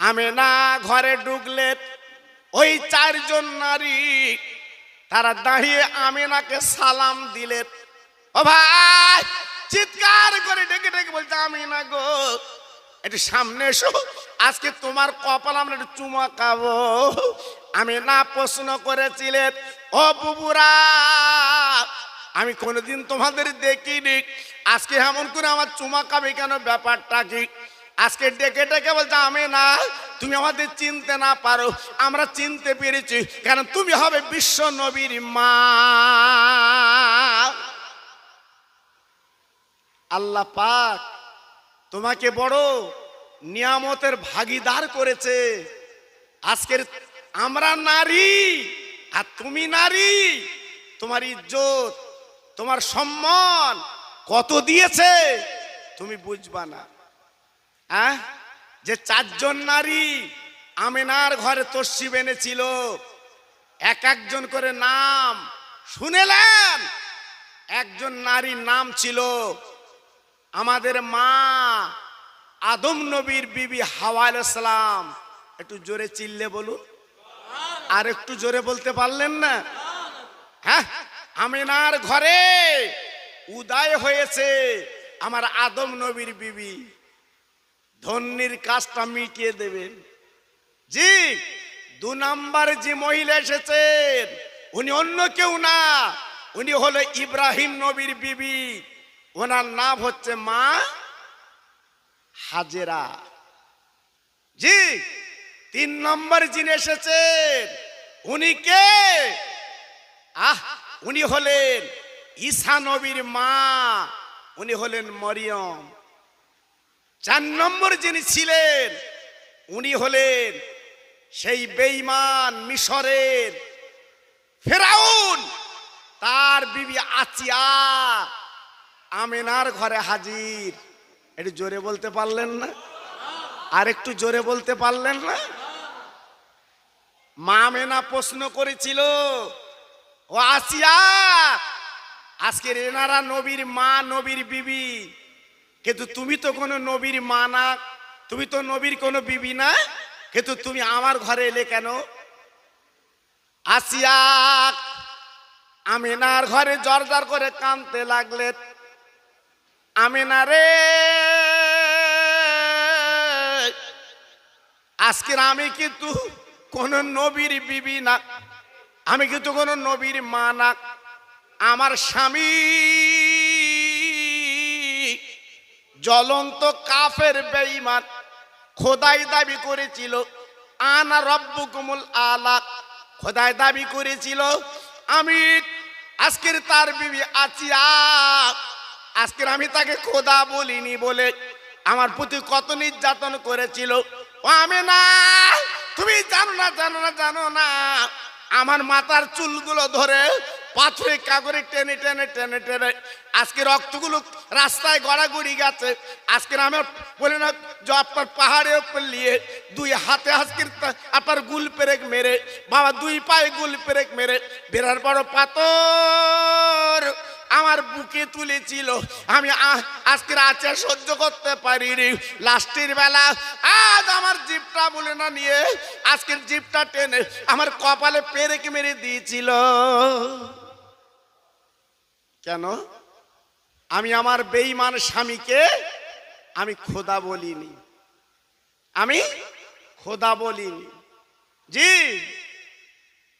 আমেনা ঘরে ঢুকলে ওই চারজন নারী তারা দাঁড়িয়ে আমেনাকে সালাম দিলেন। ও ভাই, চিৎকার করে ডেকে ডেকে বলছে, আমেনা গো একটু সামনে এসো, আজকে তোমার কপাল আমরা একটু চুমা খাবো। আমেনা প্রশ্ন করেছিলেন, ও বুবুরা, আমি কোনোদিন তোমাদের দেখিনি, আজকে এমন করে আমার চুমা খাবে কেন, ব্যাপারটা কি? আজকে ডেকে ডেকে বলছে, আমেনা তুমি আমাদের চিনতে না পারো, আমরা চিনতে পেরেছি, কারণ তুমি হবে বিশ্ব নবীর মা। আল্লাহ পাক তোমাকে বড় নিয়ামতের ভাগীদার করেছে। আজকের আমরা নারী আর তুমি নারী, তোমার ইজ্জত তোমার সম্মান কত দিয়েছে তুমি বুঝবা না। যে চারজন নারী আমেনার ঘরে তশরিফ এনেছিল, এক একজন করে নাম শুনেলেন। একজন নারীর নাম ছিল আমাদের মা আদম নবীর বিবি হাওয়া আলাইহিস সালাম। একটু জোরে চিল্লে বলুন, আর একটু জোরে বলতে পারলেন না? হ্যাঁ, আমেনার ঘরে উদয় হয়েছে আমার আদম নবীর বিবি। ধন্যের কাজটা মিটিয়ে দেবেন। জি, 2 নাম্বার যে মহিলা এসেছেন উনি অন্য কেউ না, উনি হলো ইব্রাহিম নবীর বিবি, ওনার নাম হচ্ছে মা হাজেরা। জি, 3 নম্বর যিনি এসেছেন উনি কে? উনি হলেন ঈসা নবীর মা, উনি হলেন মরিয়ম। 4 নম্বর যিনি ছিলেন উনি হলেন সেই বেঈমান মিশরের ফেরাউন, তার বিবি আসিয়া আমেনার ঘরে হাজির। একটু জোরে বলতে পারলেন না? আর একটু জোরে বলতে পারলেন না? মা আমেনা প্রশ্ন করেছিল, ও আসিয়া, আজকের এনারা নবীর মা নবীর বিবি, কিন্তু তুমি তো কোনো নবীর মা না, তুমি তো নবীর কোনো বিবি না, কিন্তু তুমি আমার ঘরে এলে কেন? আসিয়া আমেনার ঘরে জর্জর করে কাঁদতে লাগলেন। আমেনা রে, আজকের আমি কিন্তু কোন নবীর বিবি না, আমি কিন্তু কোন নবীর মা না। আমার স্বামী জ্বলন্ত কাফের বেঈমান, খোদাই দাবি করেছিল, আনা রব্বুকুমুল আলা, খোদাই দাবি করেছিল আমি আজকের তার বিবি আসিয়া, আজকের আমি তাকে খোদা বলিনি বলে আমার প্রতি কত নির্যাতন করেছিল। ও আমেনা, তুমি জানো না জানো না জানো না, আমার মাথার চুলগুলো ধরে পাথরে কাগরে টেনে টেনে টেনে টেনে আজকে রক্তগুলো রাস্তায় গড়াগড়ি গেছে। আজকের আমার বলে না যে আপনার পাহাড়ের উপর নিয়ে 2 হাতে আজকের আপনার গুল পেরেক মেরে, বাবা 2 পায়ে গুল পেরেক মেরে বেড়ার বড় পাথর আমার বুকে তুলেছিল। আমি আজকের আচার সহ্য করতে পারিনি। লাস্টের বেলা আজ আমার জিভটা বলে না নিয়ে আজকের জিভটা টেনে আমার কপালে পেরেক মেরে দিয়েছিল। কেন? আমি আমার বেঈমান স্বামীকে আমি খোদা বলিনি, আমি খোদা বলিনি। জি,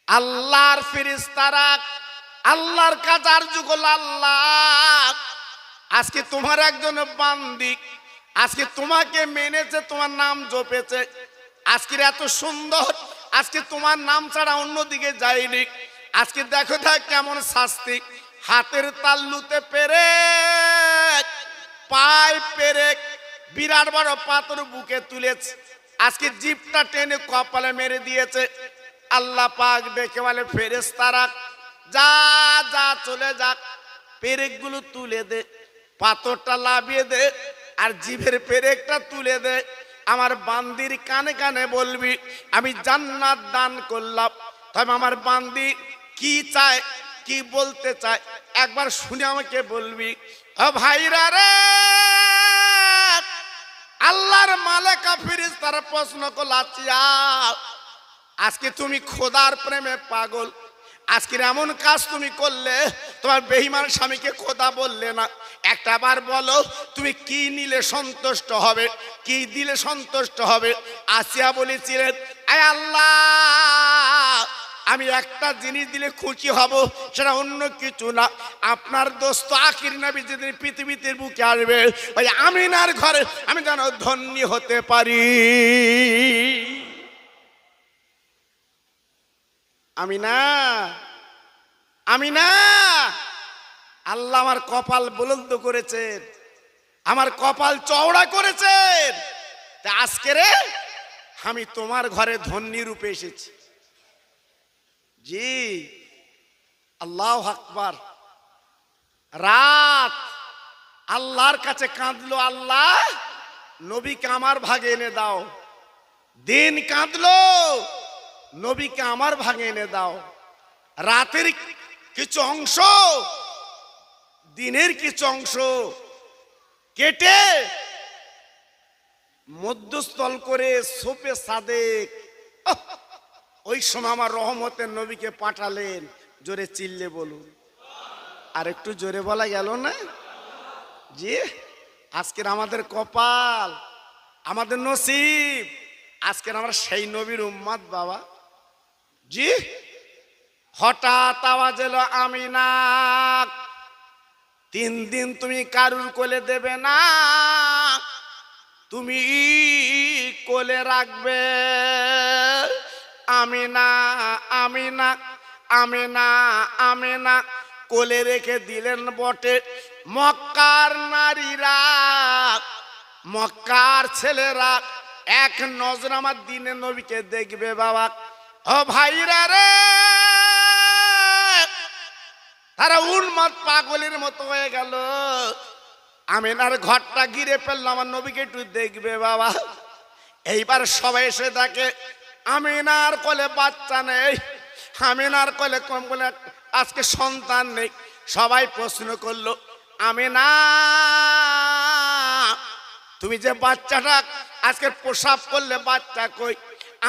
আল্লাহর ফেরেশতারা আল্লাহর কাজ আরজু করল, আল্লাহ আজকে তোমার একজন বান্দি আজকে তোমাকে মেনেছে, তোমার নাম জপেছে, আজকে এত সুন্দর, আজকে তোমার নাম ছাড়া অন্যদিকে যায়নি। আজকে দেখো দেখ কেমন শাস্তি, হাতের তাল্লুতে পেরেক, পায়ে পেরেক, বিরাট বড় পাথর বুকে তুলেছে, আজকে জিভটা টেনে কপালে মেরে দিয়েছে। আল্লাহ পাক দেখে বলে, ফেরেশতারা যা যা চলে যাক, পেরেকগুলো তুলে দে, পাথরটা লাভিয়ে দে, আর জিভের পেরেকটা তুলে দে। আমার বান্দির কানে কানে বলবি আমি জান্নাত দান করলাম। তবে আমার বান্দি কি চায়, কি বলতে চায় একবার শুনে আমাকে বলবি। ও ভাইরা রে, আল্লাহর মালাকা ফেরেশতারা প্রশ্ন করল, আচ্ছা আজকে তুমি খোদার প্রেমে পাগল, আজকের এমন কাজ তুমি করলে, তোমার বেঈমান স্বামীকে খোদা বললে না, একটা বার বলো তুমি কি নিলে সন্তুষ্ট হবে, কি দিলে সন্তুষ্ট হবে? আসিয়া বলেছিলেন, আয় আল্লাহ, আমি একটা জিনিস দিলে খুশি হব, সেটা অন্য কিছু না, আপনার দোস্ত আখির নবী যেদিন পৃথিবীতে বুকে আসবে, ওই আমিনার ঘরে আমি যেন ধন্য হতে পারি। আমিনা, আমিনা, আল্লাহ আমার কপাল বুলন্দ করেছেন, আমার কপাল চওড়া করেছেন, তা আজকে রে আমি তোমার ঘরে ধন্যী রূপে এসেছি। জি, আল্লাহু আকবার। রাত আল্লাহর কাছে কাঁদলো, আল্লাহ নবীকে আমার ভাগে এনে দাও। দিন কাঁদলো, নবীকে আমার ভাগে এনে দাও। রাতের কিছু অংশ, দিনের কিছু অংশ কেটে মধ্যস্থল করে সোপে সাদেক, ওই সময় আমার রহমতের নবীকে পাঠালেন। জোরে চিল্লে বলুন, আর একটু জোরে বলা গেল না? জি, আজকের আমাদের কপাল, আমাদের নসিব, আজকের আমরা সেই নবীর উম্মত বাবা। জি, হঠাৎ আওয়াজ এলো, আমিনা 3 দিন তুমি কারুর কোলে দেবে না, তুমি কোলে রাখবে। আমিনা, আমিনা, আমিনা, আমিনা কোলে রেখে দিলেন বটে। মক্কার নারীরা, মক্কার ছেলেরা এক নজর আমার দিনে নবীকে দেখবে বাবা। ও ভাইরা রে, তারা উন্মাদ পাগলের মতো হয়ে গেল। আমিনার ঘরটা ঘিরে ফেললো, আমার নবীকে একটু দেখবে বাবা। এইবার সবাই এসে দেখে আমিনার কোলে বাচ্চা নেই, আমিনার কোলে কম বলে আজকে সন্তান নেই। সবাই প্রশ্ন করলো, আমিনা তুমি যে বাচ্চাটা আজকে প্রসাব করলে, বাচ্চা কই?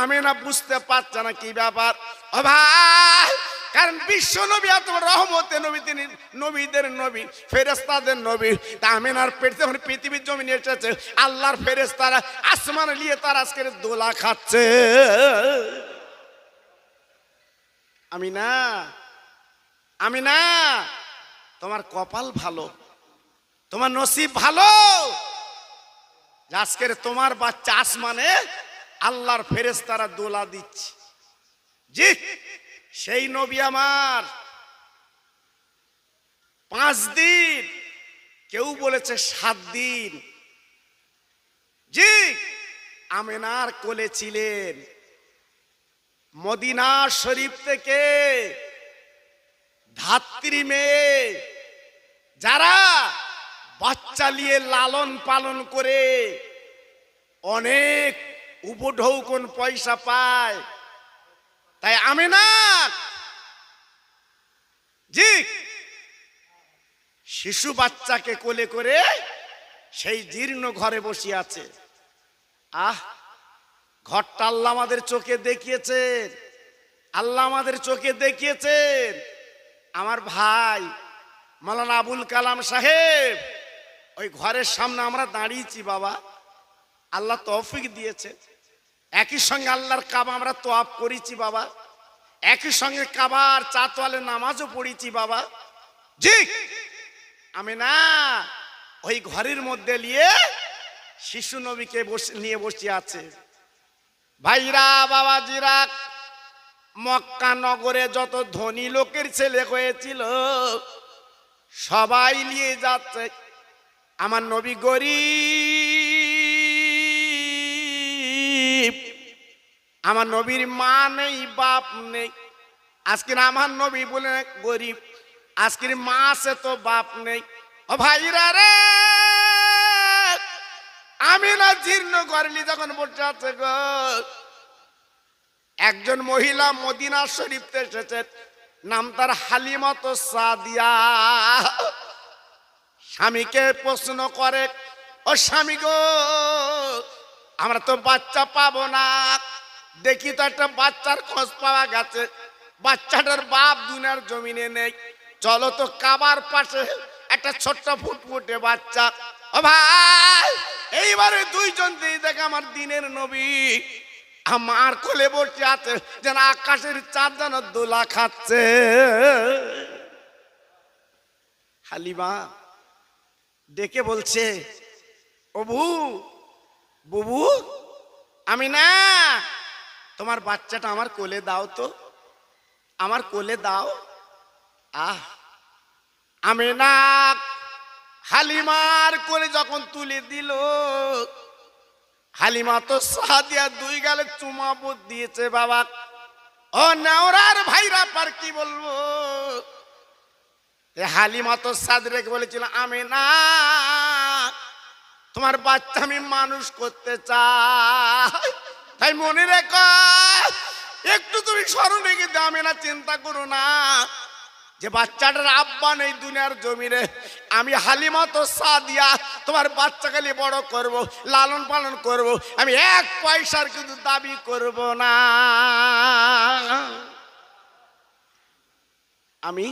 আমিনা বুঝতে পারছে না কি ব্যাপার। ও ভাই, কারণ বিশ্ব নবী এত রহমতের নবী, তিনি নবীদের নবী, ফেরেশতাদের নবী। তা আমিনার পেট যখন পৃথিবীর জমিনে এসেছে, আল্লাহর ফেরেশতারা আসমানে নিয়ে তার আজকের দোলা খাচ্ছে। আমিনা, আমিনা তোমার কপাল ভালো, তোমার নসিব ভালো, আজকের তোমার বাচ্চা আসমানে আল্লাহর ফেরেশতারা দোলা দিচ্ছে। জি, সেই নবী আমার 5 দিন, কেউ বলেছে 7 দিন, জি আমিনার কোলে ছিলেন। মদিনা শরীফ থেকে ধাত্রী মেয়ে যারা বাচ্চা নিয়ে লালন পালন করে অনেক উপঢৌকন পয়সা পায়, তাই আমিনা জি শিশু বাচ্চাকে কোলে করে সেই জীর্ণ ঘরে বসে আছে। আহ, ঘরটা আল্লাহ আমাদের চোখে দেখিয়েছেন, আল্লাহ আমাদের চোখে দেখিয়েছেন। আমার ভাই মাওলানা আবুল কালাম সাহেব, ওই ঘরের সামনে আমরা দাঁড়িয়েছি বাবা, আল্লাহ তৌফিক দিয়েছে। একই সঙ্গে আল্লাহর কাবা আমরা তোয়াফ করেছি বাবা, একই সঙ্গে কাবার চাতওয়ালে নামাজও পড়েছি বাবা। জি আমিনা ওই ঘরের মধ্যে নিয়ে শিশু নবীকে নিয়ে বসে আছে। ভাইরা বাবাজিরা, মক্কা নগরে যত ধনী লোকের ছেলে হয়েছিল সবাই নিয়ে যাচ্ছে। আমার নবী গরিব, আমার নবীর মা নেই, বাপ নেই। আজকের আমার নবী বলে গরিব, আজকের মা আছে তো বাপ নেই। ও ভাইরা রে, আমি না জীর্ণ ঘরে যখন বসে আছে গো, একজন মহিলা মদিনা শরীফ থেকে এসেছে, নাম তার হালিমাতো সাদিয়া। স্বামীকে প্রশ্ন করে, ও স্বামী গো, আমরা তো বাচ্চা পাবো না। দেখি তো একটা বাচ্চার খোঁজ পাওয়া গেছে, বাচ্চাটার বাপ দুনিয়ার জমিনে নেই। চলো তো কাবার পাশে একটা ছোট্ট ফুটফুটে বাচ্চা। ও ভাই, এইবারে দুইজন দিয়ে দেখে আমার দিনের নবী আমার কোলে বসে আছে, যেন আকাশের চাঁদ যেন দোলা খাচ্ছে। হালিমা ডেকে বলছে, ও বুবু, আমি না, তোমার বাচ্চাটা আমার কোলে দাও তো, আমার কোলে দাও। আমি না হালিমার কোলে যখন তুলে দিল, হালিমা তো সাদিয়া দুই গালে চুমা দিয়েছে। বাবা, ও নেওরার ভাইরা পার কি বলবো, হালিমা তো সাদ রেখে বলেছিল, আমি না, তোমার বাচ্চা আমি মানুষ করতে চাই। তাই মনে রেখো, একটু তুমি স্মরণ রেখে দাও। আমি না, চিন্তা করো না যে বাচ্চাটার আব্বা নেই দুনিয়ার জমিনে। আমি হালিমা তো সাদিয়া তোমার বাচ্চাকে বড় করব, লালন পালন করব। আমি এক পয়সার কিন্তু দাবি করব না। আমি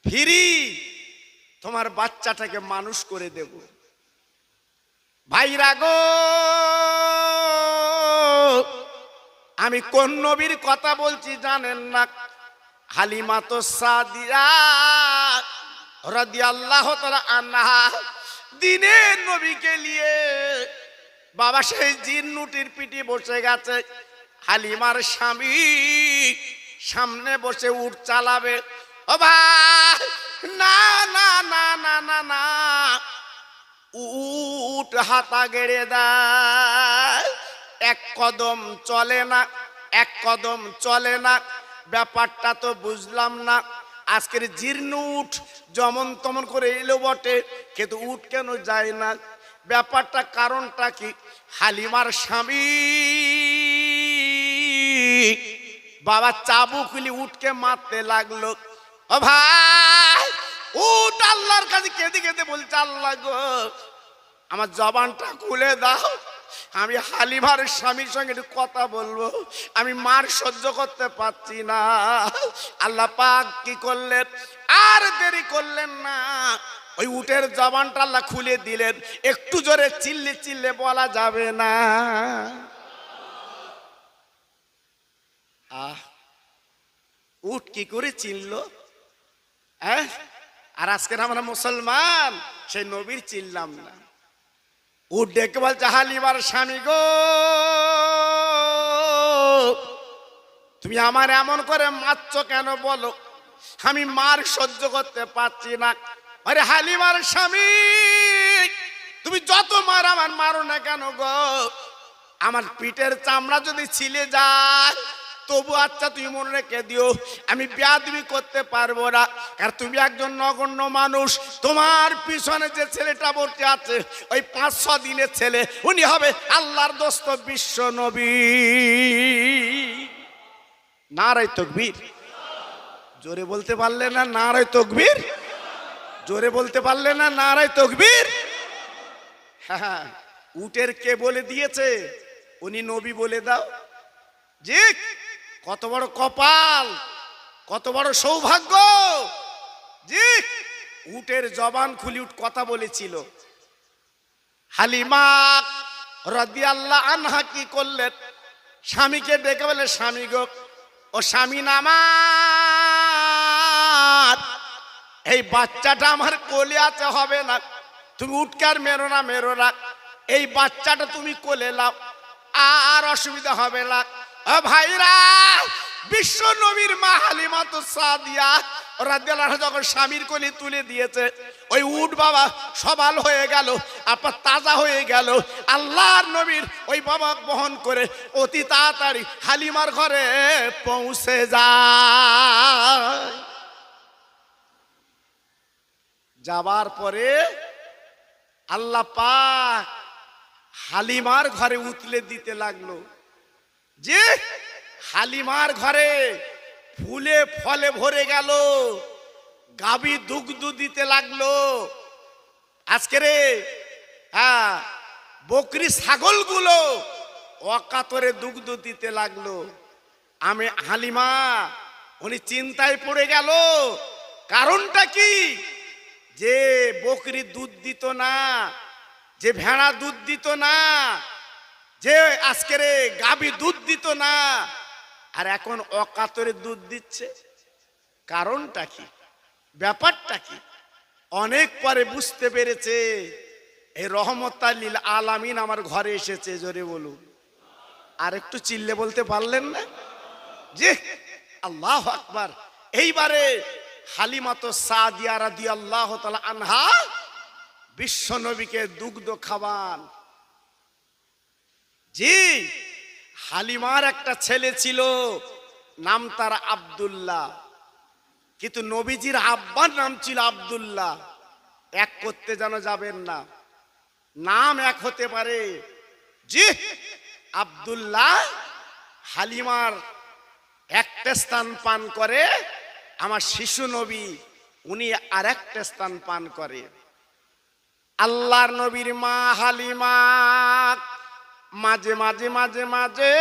ফিরি তোমার বাচ্চাটাকে মানুষ করে দেব। ভাইরা গো, আমি কোন নবীর কথা বলছি জানেন না? হালিমা তো সাদিয়া রাদিয়াল্লাহু তাআলা আনহা দিনের নবীকে নিয়ে বাবা সেই জিন্নুটির পিঠে বসে গেছে। হালিমার স্বামী সামনে বসে উট চালাবে। ও ভাই, না না না না না না, উট হাতা গেড়ে দেয়, এক কদম চলে না, এক কদম চলে না। ব্যাপারটা তো বুঝলাম না। আজকের জীর্ণ উট যেমন তেমন করে এলো বটে, কিন্তু উট কেন যায় না? ব্যাপারটা কারণটা কি? হালিমার স্বামী বাবা চাবুকুলি উটকে মারতে লাগলো। ও ভাই, উট আল্লাহর কাছে কেঁদে কেঁদে বলছে, আল্লাহ গো, আমার জবানটা খুলে দাও, আমি হালিমার স্বামীর সঙ্গে একটু কথা বলবো, আমি মার সহ্য করতে পারছি না। আল্লাহ পাক কি করলেন? আর দেরি করলেন না, ওই উটের জবানটা আল্লাহ খুলে দিলেন। একটু জোরে চিল্লে চিল্লে বলা যাবে না। উট কি করে চিনল? আর আজকের আমরা মুসলমান, সেই নবীর চিনলাম না। উট ডেকে বলছে, হালিমার স্বামী গো, তুমি আমার এমন করে মারছো কেন বলো, আমি মার সহ্য করতে পারছি না। আরে হালিমার স্বামী, তুমি যত মার আমার মারো না কেন গো, আমার পিঠের চামড়া যদি ছিলে যায় তবু আচ্ছা, তুমি মনে রেখে দিও, আমি বেয়াদবি করতে পারবো না। কারণ তুমি একজন নগণ্য মানুষ। তোমার পিছনে যে ছেলেটা বসে আছে, ওই 5-6 দিনের ছেলে, উনি হবে আল্লাহর দোস্ত বিশ্ব নবী। নারায়ে তাকবীর। জোরে বলতে পারলে না নারায়ে তাকবীর? জোরে বলতে পারলে না নারায়ে তাকবীর? হ্যাঁ, উটের কে বলে দিয়েছে? উনি নবী বলে দাও। জি, কত বড় কপাল, কত বড় সৌভাগ্য। জি, উটের জবান খুলি উট কথা বলেছিল। হালিমা রাদিয়াল্লাহু আনহা কি করলেন? স্বামীকে ডেকে বলে, স্বামী গো, ও স্বামী আমার, এই বাচ্চাটা আমার কোলে আছে, হবে না, তুমি উটকে আর মেরো না, মেরো না, এই বাচ্চাটা তুমি কোলে নাও, আর অসুবিধা হবে না। ও ভাইরা, বিশ্ব নবীর মা হালিমা তো সাদিয়া রাদিয়াল্লাহু আনহা যখন স্বামীর কোলে তুলে দিয়েছে, ওই উট বাবা সবাল হয়ে গেল, আপনার তাজা হয়ে গেল। আল্লাহর নবীর ওই বাবা বহন করে অতি তাড়াতাড়ি হালিমার ঘরে পৌঁছে যায়। যাবার পরে আল্লাহ পাক হালিমার ঘরে উতলে দিতে লাগলো। যে হালিমার ঘরে ফুলে ফলে ভরে গেল, গাভী দুগ্ধ দিতে লাগলো। আজকে রে বকরি ছাগলগুলো অকাতরে দুগ্ধ দিতে লাগলো। আমি হালিমা উনি চিন্তায় পড়ে গেল, কারণটা কি? যে বকরি দুধ দিত না, যে ভেড়া দুধ দিত না, যে আজকের গাভী দুধ দিত না, আর এখন অকাতরে দুধ দিচ্ছে। কারণটা কি? ব্যাপারটা কি? অনেক পরে বুঝতে পেরেছে, এই রহমতাল লিল আলামিন আমার ঘরে এসেছে। জোরে বলুন। আর একটু চিল্লে বলতে পারলেন না? জি, আল্লাহু আকবার। এইবারে হালিমা তো সাদিয়া রাদিয়াল্লাহু তাআলা আনহা বিশ্ব নবীকে দুগ্ধ খাওয়ান। জি, হালিমার একটা ছেলে ছিল, নাম তার আব্দুল্লাহ, কিন্তু নবীজির আব্বার নাম ছিল আব্দুল্লাহ। এক করতে যেন যাবেন না, নাম এক হতে পারে। জি, আব্দুল্লাহ হালিমার একটা স্থান পান করে, আমার শিশু নবী উনি আর একটা স্থান পান করে। আল্লাহর নবীর মা হালিমা মাঝে মাঝে মাঝে মাঝে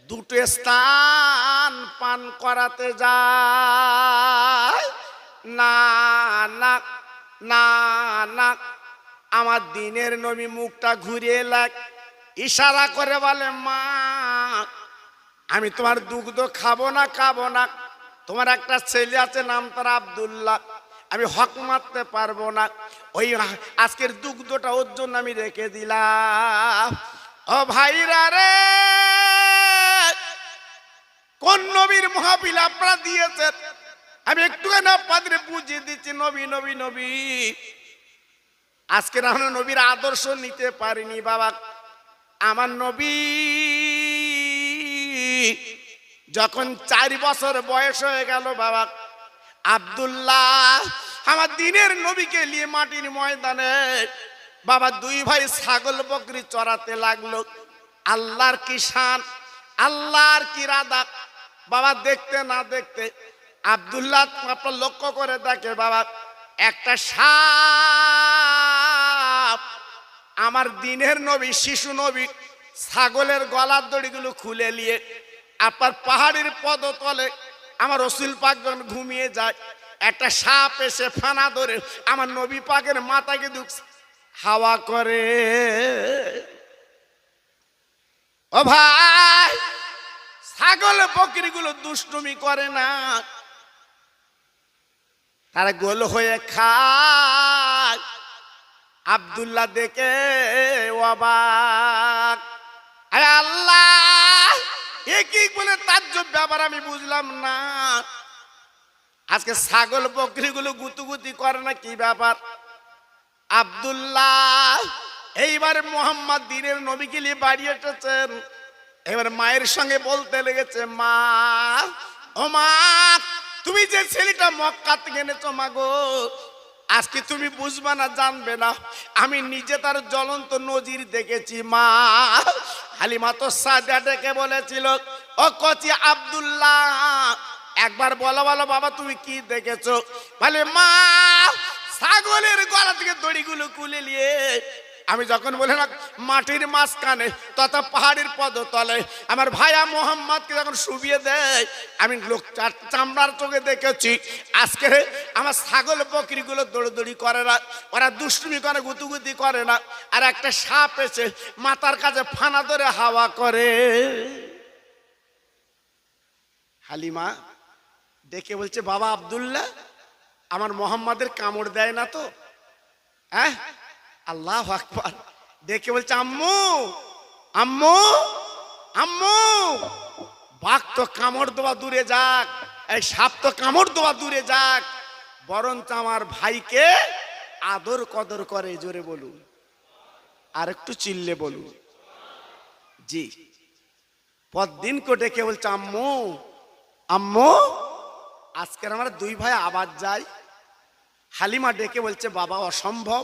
দুটো স্থান পান করাতে যায়। না না না না, আমার দিনের নবী মুখটা ঘুরিয়ে লাগ ইশারা করে বলে, মা আমি তোমার দুগ্ধ খাবো না, খাবো না। তোমার একটা ছেলে আছে, নাম তার আব্দুল্লাহ, আমি হক মারতে পারবো না। ওই আজকের দুগ্ধটা ওর জন্য আমি রেখে দিলাম। ও ভাইরা রে, কোন নবীর মাহফিল আপনারা দিয়েছেন? আমি একটুখানি আপনাদের বুঝিয়ে দিচ্ছি। নবী নবী নবী, আজকের আমরা নবীর আদর্শ নিতে পারিনি বাবা। আমার নবী যখন 4 বছর বয়স হয়ে গেল বাবা, আব্দুল্লাহ আমার দিনের নবীকে নিয়ে মাটির ময়দানে বাবা 2 ভাই ছাগল বকরি চড়াতে লাগলো। আল্লাহর কি শান, আল্লাহর কি রাদা বাবা। দেখতে না দেখতে আব্দুল্লাহ আপনার লক্ষ্য করে দেখে বাবা, একটা সাপ আমার দিনের নবী শিশু নবী ছাগলের গলার দড়িগুলো খুলে নিয়ে আপনার পাহাড়ের পদতলে আমার রসুল পাক যখন ঘুমিয়ে যায়, একটা সাপ এসে ফানা ধরে আমার নবী পাকের মাথাকে হাওয়া করে। ও ভাই, ছাগল বকরিগুলো দুষ্টুমি করে না, তারা গোল হয়ে খায়। আব্দুল্লাহ দেখে অবাক, আরে আল্লাহ এ কি বলে তাজ্জব ব্যাপার, আমি বুঝলাম না। আজকে ছাগল বকরিগুলো গুতুগুতি করে না, কি ব্যাপার? আব্দুল্লাহ এইবার মোহাম্মদ দিনের নবীকে নিয়ে বাড়ি এসেছেন। এবার মায়ের সঙ্গে বলতে লেগেছে, মা ও মা, তুমি যে ছেলেটা মক্কা থেকে এনেছো মা গো, আজকে তুমি বুঝবা না, জানবে না, আমি নিজে তার জ্বলন্ত নজির দেখেছি মা। হালিমা তো সাদিয়া ডেকে বলেছিল, ও কচি আব্দুল্লাহ একবার বলো বলো বাবা তুমি কি দেখেছো? বলে মা ছাগলের গলা থেকে দড়িগুলো খুলে নিয়ে আমি যখন বলে না মাটির মাঝখানে তথা পাহাড়ের পদতলে আমার ভাইয়া মোহাম্মদকে যখন শুবিয়ে দেয়, আমি লোক চামড়ার চোখে দেখেছি। আজকে আমার ছাগল বকরিগুলো দৌড়দৌড়ি করে না, ওরা দুষ্টুমি করে, গুতুগুতি করে না, আর একটা সাপ এসে মাথার কাছে ফানা ধরে হাওয়া করে। হালিমা দেখে বলছে, বাবা আব্দুল্লাহ আমার মোহাম্মদের কামড় দেয় না তো? হ্যাঁ, আল্লাহু আকবার। দেখে বলছে, আম্মু আম্মু আম্মু, বাঘ তো কামড় দেওয়া দূরে যাক, এই সাপ তো কামড় দেওয়া দূরে যাক, বরঞ্চ আমার ভাইকে আদর কদর করে। জোরে বলুন, আর একটু চিল্লে বলুন। জি, পরদিন কো ডেকে বলছে, আম্মু আম্মু আজকের আমার 2 ভাই আবার যাই। হালিমা ডেকে বলছে, বাবা অসম্ভব,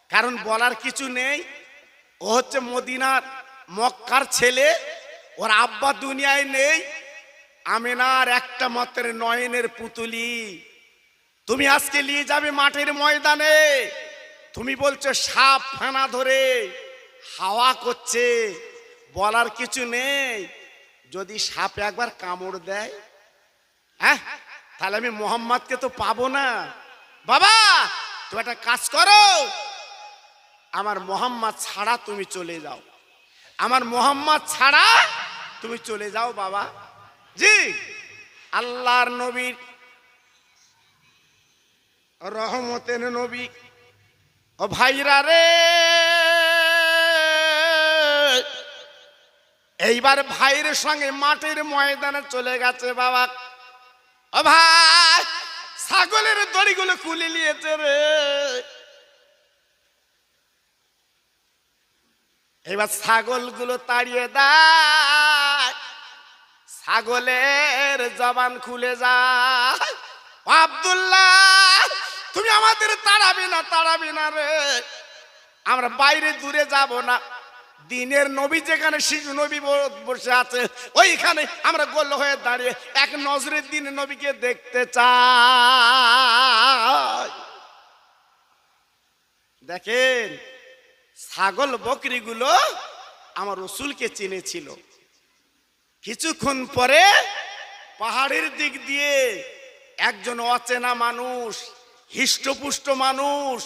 কারণ বলার কিছু নেই, ও হচ্ছে মদিনার মক্কার ছেলে, ওর আব্বা দুনিয়ায় নেই, আমেনার একটা মাত্র নয়নের পুতুলি। তুমি আজকে নিয়ে যাবে মাঠের ময়দানে, তুমি বলছো সাপ ফেনা ধরে হাওয়া করছে, বলার কিছু নেই। যদি সাপ একবার কামড় দেয়, হ্যাঁ, তাহলে আমি মোহাম্মদকে তো পাবো না। বাবা তুমি একটা কাজ করো, আমার মোহাম্মদ ছাড়া তুমি চলে যাও, আমার মোহাম্মদ ছাড়া তুমি চলে যাও বাবা। জি, আল্লাহর নবীর রহমতের নবী। ও ভাইরা রে, এইবার ভাইয়ের সঙ্গে মাঠের ময়দানে চলে গেছে বাবা। ও ভাই, ছাগলের দড়িগুলো খুলে নিয়েছে রে। এবার ছাগলগুলো তাড়িয়ে দেয়, ছাগলের জবান খুলে যায়। আব্দুল্লাহ তুমি আমাদের তাড়াবি না, তাড়াবি না রে, আমরা বাইরে দূরে যাব না। দিনের নবী যেখানে শিশু নবী বসে আছে, ওইখানে আমরা গোল হয়ে দাঁড়িয়ে এক নজরের দিন নবীকে দেখতে চাই। দেখেন, ছাগল বকরিগুলো আমার রসুলকে চিনেছিল। কিছুক্ষণ পরে পাহাড়ের দিক দিয়ে একজন অচেনা মানুষ, হিষ্টপুষ্ট মানুষ,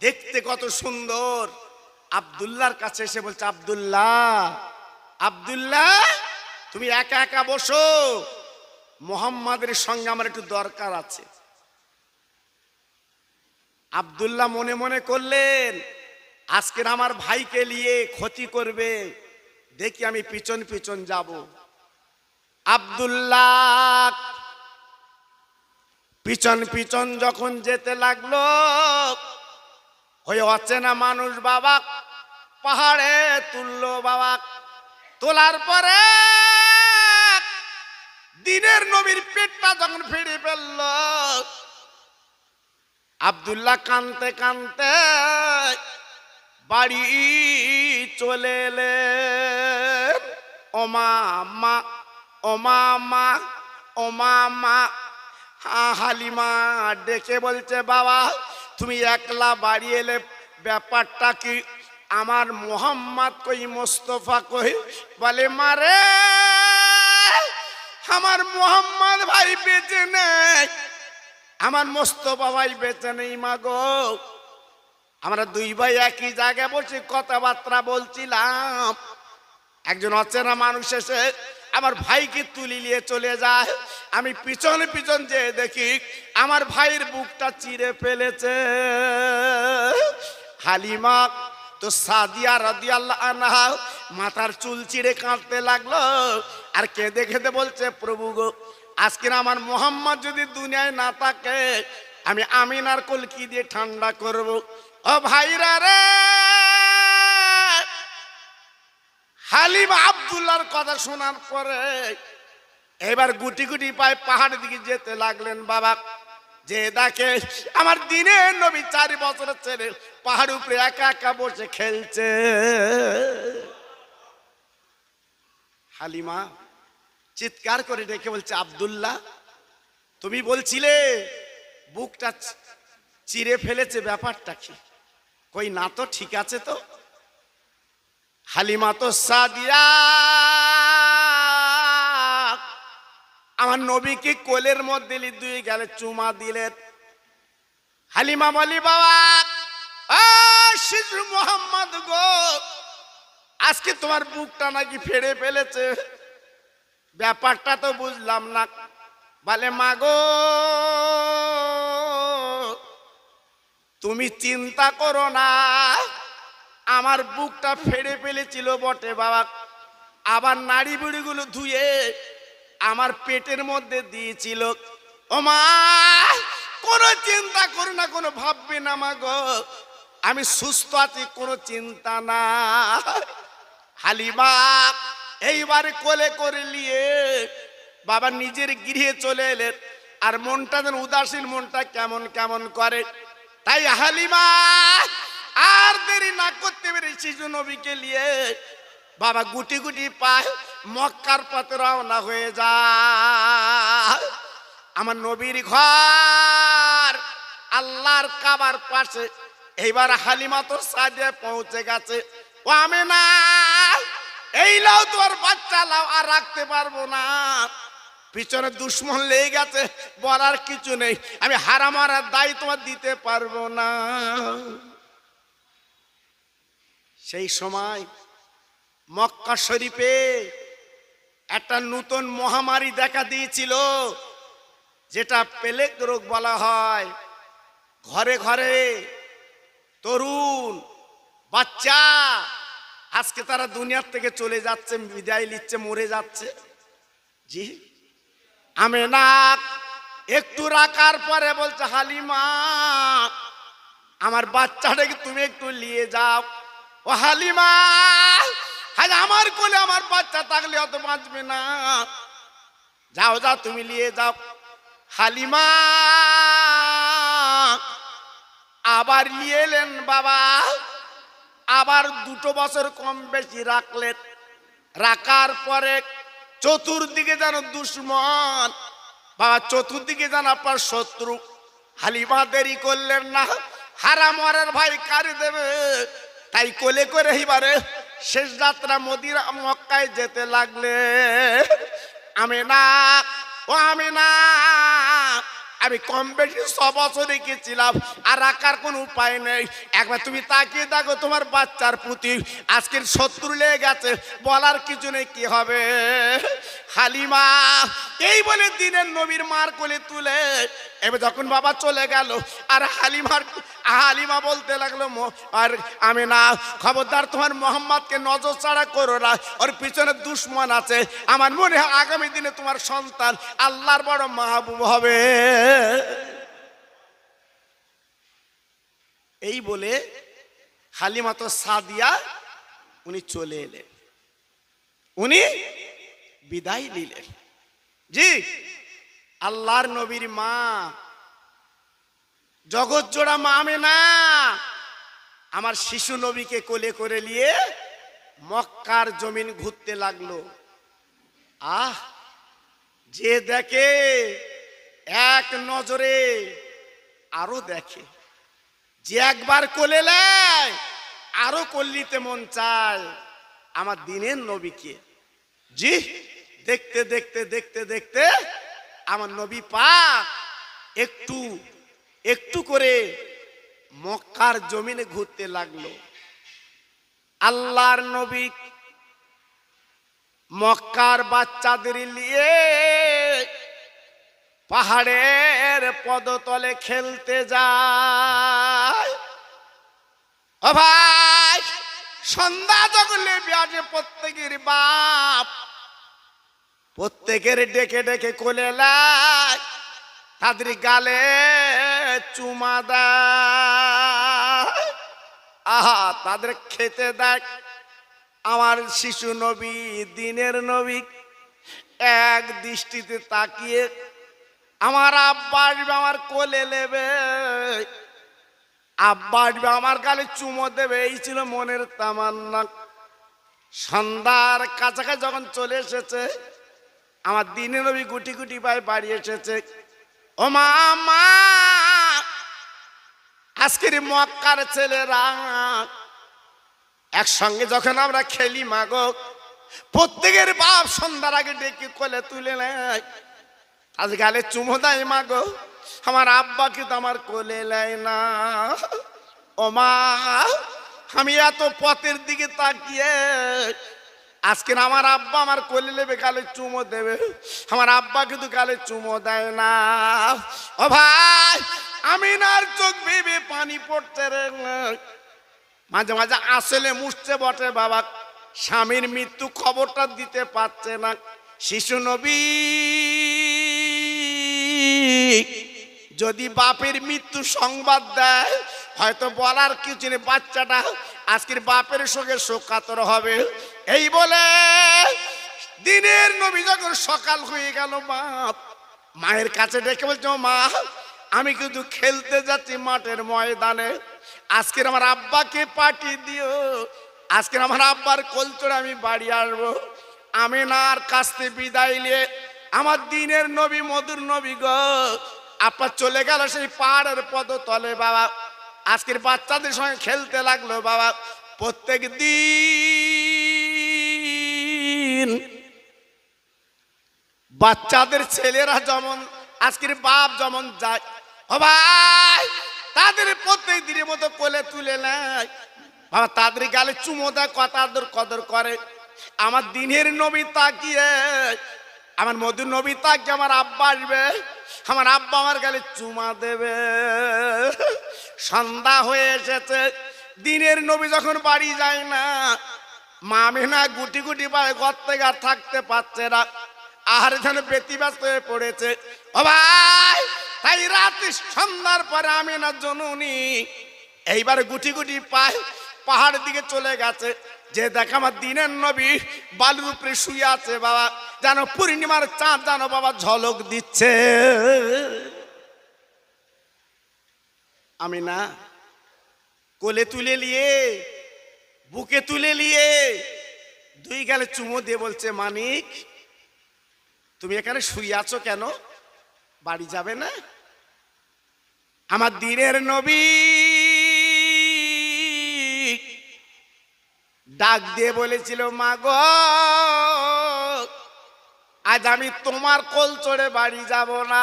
দেখতে কত সুন্দর, আব্দুল্লাহর কাছে এসে বলছে, আব্দুল্লাহ, আব্দুল্লাহ তুমি একা একা বসো, মুহাম্মাদের সঙ্গে আমার একটু দরকার আছে। আব্দুল্লাহ মনে মনে করলেন, আজকের আমার ভাইকে নিয়ে ক্ষতি করবে, দেখি আমি পিছন পিছন যাব। আব্দুল্লাহ পিছন পিছন যখন যেতে লাগলো, ওই অচেনা মানুষ বাবা পাহাড়ে তুললো বাবা। তোলার পরে দিনের নবীর পেটটা যখন ফিরে ফেলল, আব্দুল্লাহ কানতে কানতে বাড়ি চলে এলেন। ও মা, ও মা, ও মা। হালিমা ডেকে বলছে, বাবা তুমি একলা বাড়ি এলে, ব্যাপারটা কি? আমার মোহাম্মদ কই, মোস্তফা কই? বলে, মারে আমার মোহাম্মদ ভাই বেঁচে নেই, আমার মোস্তফা ভাই বেঁচে নেই মা গো। আমরা দুই ভাই একই জায়গায় বসে কথাবার্তা বলছিলাম, একজন অচেনা মানুষ এসে আমার ভাইকে তুলে নিয়ে চলে যায়। আমি পিছনে পিছন যে দেখি আমার ভাইয়ের বুকটা চিরে ফেলেছে। হালিমা তো সাদিয়া রাদিয়াল্লাহু আনহা মাথার চুল চিরে কাঁদতে লাগলো, আর কেঁদে কেঁদে বলছে, প্রভু গো, আজকের আমার মোহাম্মদ যদি দুনিয়ায় না থাকে, আমি আমিনার কলকি দিয়ে ঠান্ডা করব। ও ভাইরা রে, হালিমা আব্দুল্লাহর কথা শোনার পরে এবার গুটি গুটি পায়ে পাহাড়ের দিকে যেতে লাগলেন বাবা। যে দেখে আমার দিনের নবী 4 বছরের ছেলে পাহাড় উপরে একা একা বসে খেলছে। হালিমা চিৎকার করে ডেকে বলছে, আব্দুল্লাহ তুমি বলছিলে বুকটা চিরে ফেলেছে, ব্যাপারটা কি? কই না তো, ঠিক আছে তো। হালিমা তো সাদিয়া আমার নবীকে কোলের মধ্যে দুই গেলে চুমা দিলেন। হালিমা বলি, বাবা শিশু মোহাম্মদ গো, আজকে তোমার বুকটা নাকি ফেড়ে ফেলেছে, ব্যাপারটা তো বুঝলাম না। বলে, মা গো তুমি চিন্তা করো না, আমার বুকটা ফেড়ে ফেলেছিল বটে বাবা, আবার নাড়ি বুড়িগুলো ধুয়ে আমার পেটের মধ্যে দিয়েছিল। ও মা কোনো চিন্তা করো না, কোনো ভাববে না মা গো, আমি সুস্থ আছি, কোনো চিন্তা না। হালিমা এইবার কোলে করে নিয়ে বাবা নিজের গৃহে চলে এলেন, আর মনটা যেন উদাসীন, মনটা কেমন কেমন করে। তাই হালিমা আর দেরি না করতে পেরে শিশু নবীকে নিয়ে বাবা গুটি গুটি পায় মক্কার পথে রওনা হয়ে যায়। আমার নবীর ঘর আল্লাহর কাবার পাশে এইবার হালিমা তো সাদিয়া পৌঁছে গেছে। ও আমেনা, এই লাও তোর বাচ্চা লাও, আর রাখতে পারবো না, পিছনে দুশ্মন লেগে গেছে, বলার কিছু নেই, আমি হারাম হারার দায় তোমার দিতে পারবো না। সেই সময় মক্কা শরীফে একটা নতুন মহামারী দেখা দিয়েছিল, যেটা প্লেগ রোগ বলা হয়। ঘরে ঘরে তরুণ বাচ্চা আজকে তারা দুনিয়ার থেকে চলে যাচ্ছে, বিদায় নিচ্ছে, মরে যাচ্ছে। জি, আমেনা একটু রাখার পরে বলছে, হালিমা আমার বাচ্চাটাকে তুমি একটু নিয়ে যাও। ও হালিমা, আজ আমার কোলে আমার বাচ্চা থাকলে অত বাঁচবে না, যাও যাও তুমি নিয়ে যাও। হালিমা আবার নিয়ে এলেন বাবা, আবার 2 বছর কম বেশি রাখলেন। রাখার পরে চতুর্দিকে যেন দুশ্মন বাবা, চতুর্দিকে যেন আপনার শত্রু। হালিমা দেরি করলেন না, হারাম ওয়ারের ভাই কারি দেবে, তাই কোলে করে এবারে শেষ যাত্রা মদিনা মক্কায় যেতে লাগলে। আমেনা, ও আমেনা, আমি কম বেশি 6 বছর রেখেছিলাম, আর রাখার কোনো উপায় নেই। একবার তুমি তাকিয়ে দেখো তোমার বাচ্চার প্রতি, আজকের শত্রু লেগে গেছে, বলার কিছু নেই, কি হবে। হালিমা এই বলে দিনের নবীর মার কোলে তুলে এবার যখন বাবা চলে গেল, আর হালিমা বলতে লাগলো, আর আমেনা খবরদার তোমার মোহাম্মদকে নজর ছাড়া করো না, ওর পিছনে দুশ্মন আছে। আমার মনে হয় আগামী দিনে তোমার সন্তান আল্লাহর বড় মাহবুব হবে। এই বলে হালিমা তো সাদিয়া উনি চলে এলেন, উনি বিদায় নিলেন। জি, আল্লাহর নবীর মা, জগৎ জোড়া মা আমেনা আমার শিশু নবীকে কোলে করে নিয়ে মক্কার জমিন ঘুরতে লাগলো। আহ, যে দেখে এক নজরে আরো দেখে, যে একবার কোলে নেয় আরো কল্লিতে মন চায় আমার দিনের নবীকে। জি, দেখতে দেখতে দেখতে দেখতে আমার নবী পাক একটু একটু করে মক্কার জমিনে ঘুরতে লাগলো। আল্লাহর নবী মক্কার বাচ্চাদের নিয়ে পাহাড়ের পদতলে খেলতে যায়। ও ভাই, সন্ধ্যা যখন লেবে আসে, প্রত্যেকের বাপ প্রত্যেকের ডেকে ডেকে কোলে নেয়, তাদের গালে চুমা দেয়, আহা তাদের খেতে দেয়। আমার শিশু নবী, দিনের নবী এক দৃষ্টিতে তাকিয়ে আমার আব্বা আসবে, আমার কোলে নেবে, আব্বা আসবে, আমার গালে চুমো দেবে, এই ছিল মনের তামান্না। সন্ধ্যার কাছাকাছি যখন চলে এসেছে, আমার দিনের নবী গুটি গুটি পায়ে বাড়ি এসেছে। ও মা, মা আজকের মক্কার ছেলেরা একসঙ্গে যখন আমরা খেলি মাগো, প্রত্যেকের বাপ সন্ধ্যার আগে ডেকে কোলে তুলে নেয়, আজ গালে চুমো দেয় মাগো, আমার আব্বা কিন্তু আমার কোলে নেয় না। ও মা, আমি এত পথের দিকে তাকিয়ে আজকে আমার আব্বা আমার কোলে নেবে, গালে চুমো দেবে, আমার আব্বা কিন্তু গালে চুমো দেয় না। ও ভাই, আমিনার চোখ বেয়ে পানি পড়তে রে, মাঝে মাঝে আসলে মুছতে বটে বাবা, স্বামীর মৃত্যু খবরটা দিতে পারছে না। শিশু নবী যদি বাপের মৃত্যু সংবাদ দেয়, হয়তো বলার কিছু নেই, বাচ্চাটা আজকের বাপের সঙ্গে শোকাতর হবে। এই বলে দিনের নবী যখন সকাল হয়ে গেল, বাপ মায়ের কাছে ডেকে বলছে, মা আমি কিন্তু খেলতে যাচ্ছি মাঠের ময়দানে, আজকের আমার আব্বাকে পাঠিয়ে দিও, আজকের আমার আব্বার কোল চড়ে আমি বাড়ি আসবো। আমিনার কাছ থেকে বিদায় নিয়ে আমার দিনের নবী, মধুর নবী গো, আপনার চলে গেল সেই পাহাড়ের পদতলে বাবা। আজকের বাচ্চাদের সঙ্গে খেলতে লাগলো বাবা। প্রত্যেক দিন বাচ্চাদের ছেলেরা যেমন আজকের বাপ যেমন যায়, ও ভাই তাদের প্রত্যেক দিনের মতো কোলে তুলে নেয় বাবা, তাদের গালে চুমো দেয়, কথা আদর কদর করে। আমার দিনের নবী তাকিয়ে, আমার মধুর নবী তাকিয়ে আমার আব্বা আসবে, আমার আব্বা আমার গালে চুমা দেবে। সন্ধ্যা হয়ে এসেছে, দিনের নবী যখন বাড়ি যায় না, মা আমিনা গুটি গুটি পায়ে ঘর থেকে আর থাকতে পারছে না, আহার যেন ব্যতিব্যস্ত হয়ে পড়েছে। ও ভাই তাই রাতে সন্ধ্যার পরে আমিনা জননী এইবার গুটি গুটি পায় পাহাড়ের দিকে চলে গেছে, যে দেখা আমার দিনের নবী বালুর উপরে শুয়ে আছে বাবা, যেন পূর্ণিমার চাঁদ যেন বাবা ঝলক দিচ্ছে। আমিনা কোলে তুলে নিয়ে, বুকে তুলে নিয়ে দুই গালে চুমো দিয়ে বলছে, মানিক তুমি এখানে শুয়ে আছো কেন, বাড়ি যাবে না? আমার দিনের নবী ডাক দিয়ে বলেছিল, মা গো আজ আমি তোমার কোল চড়ে বাড়ি যাব না।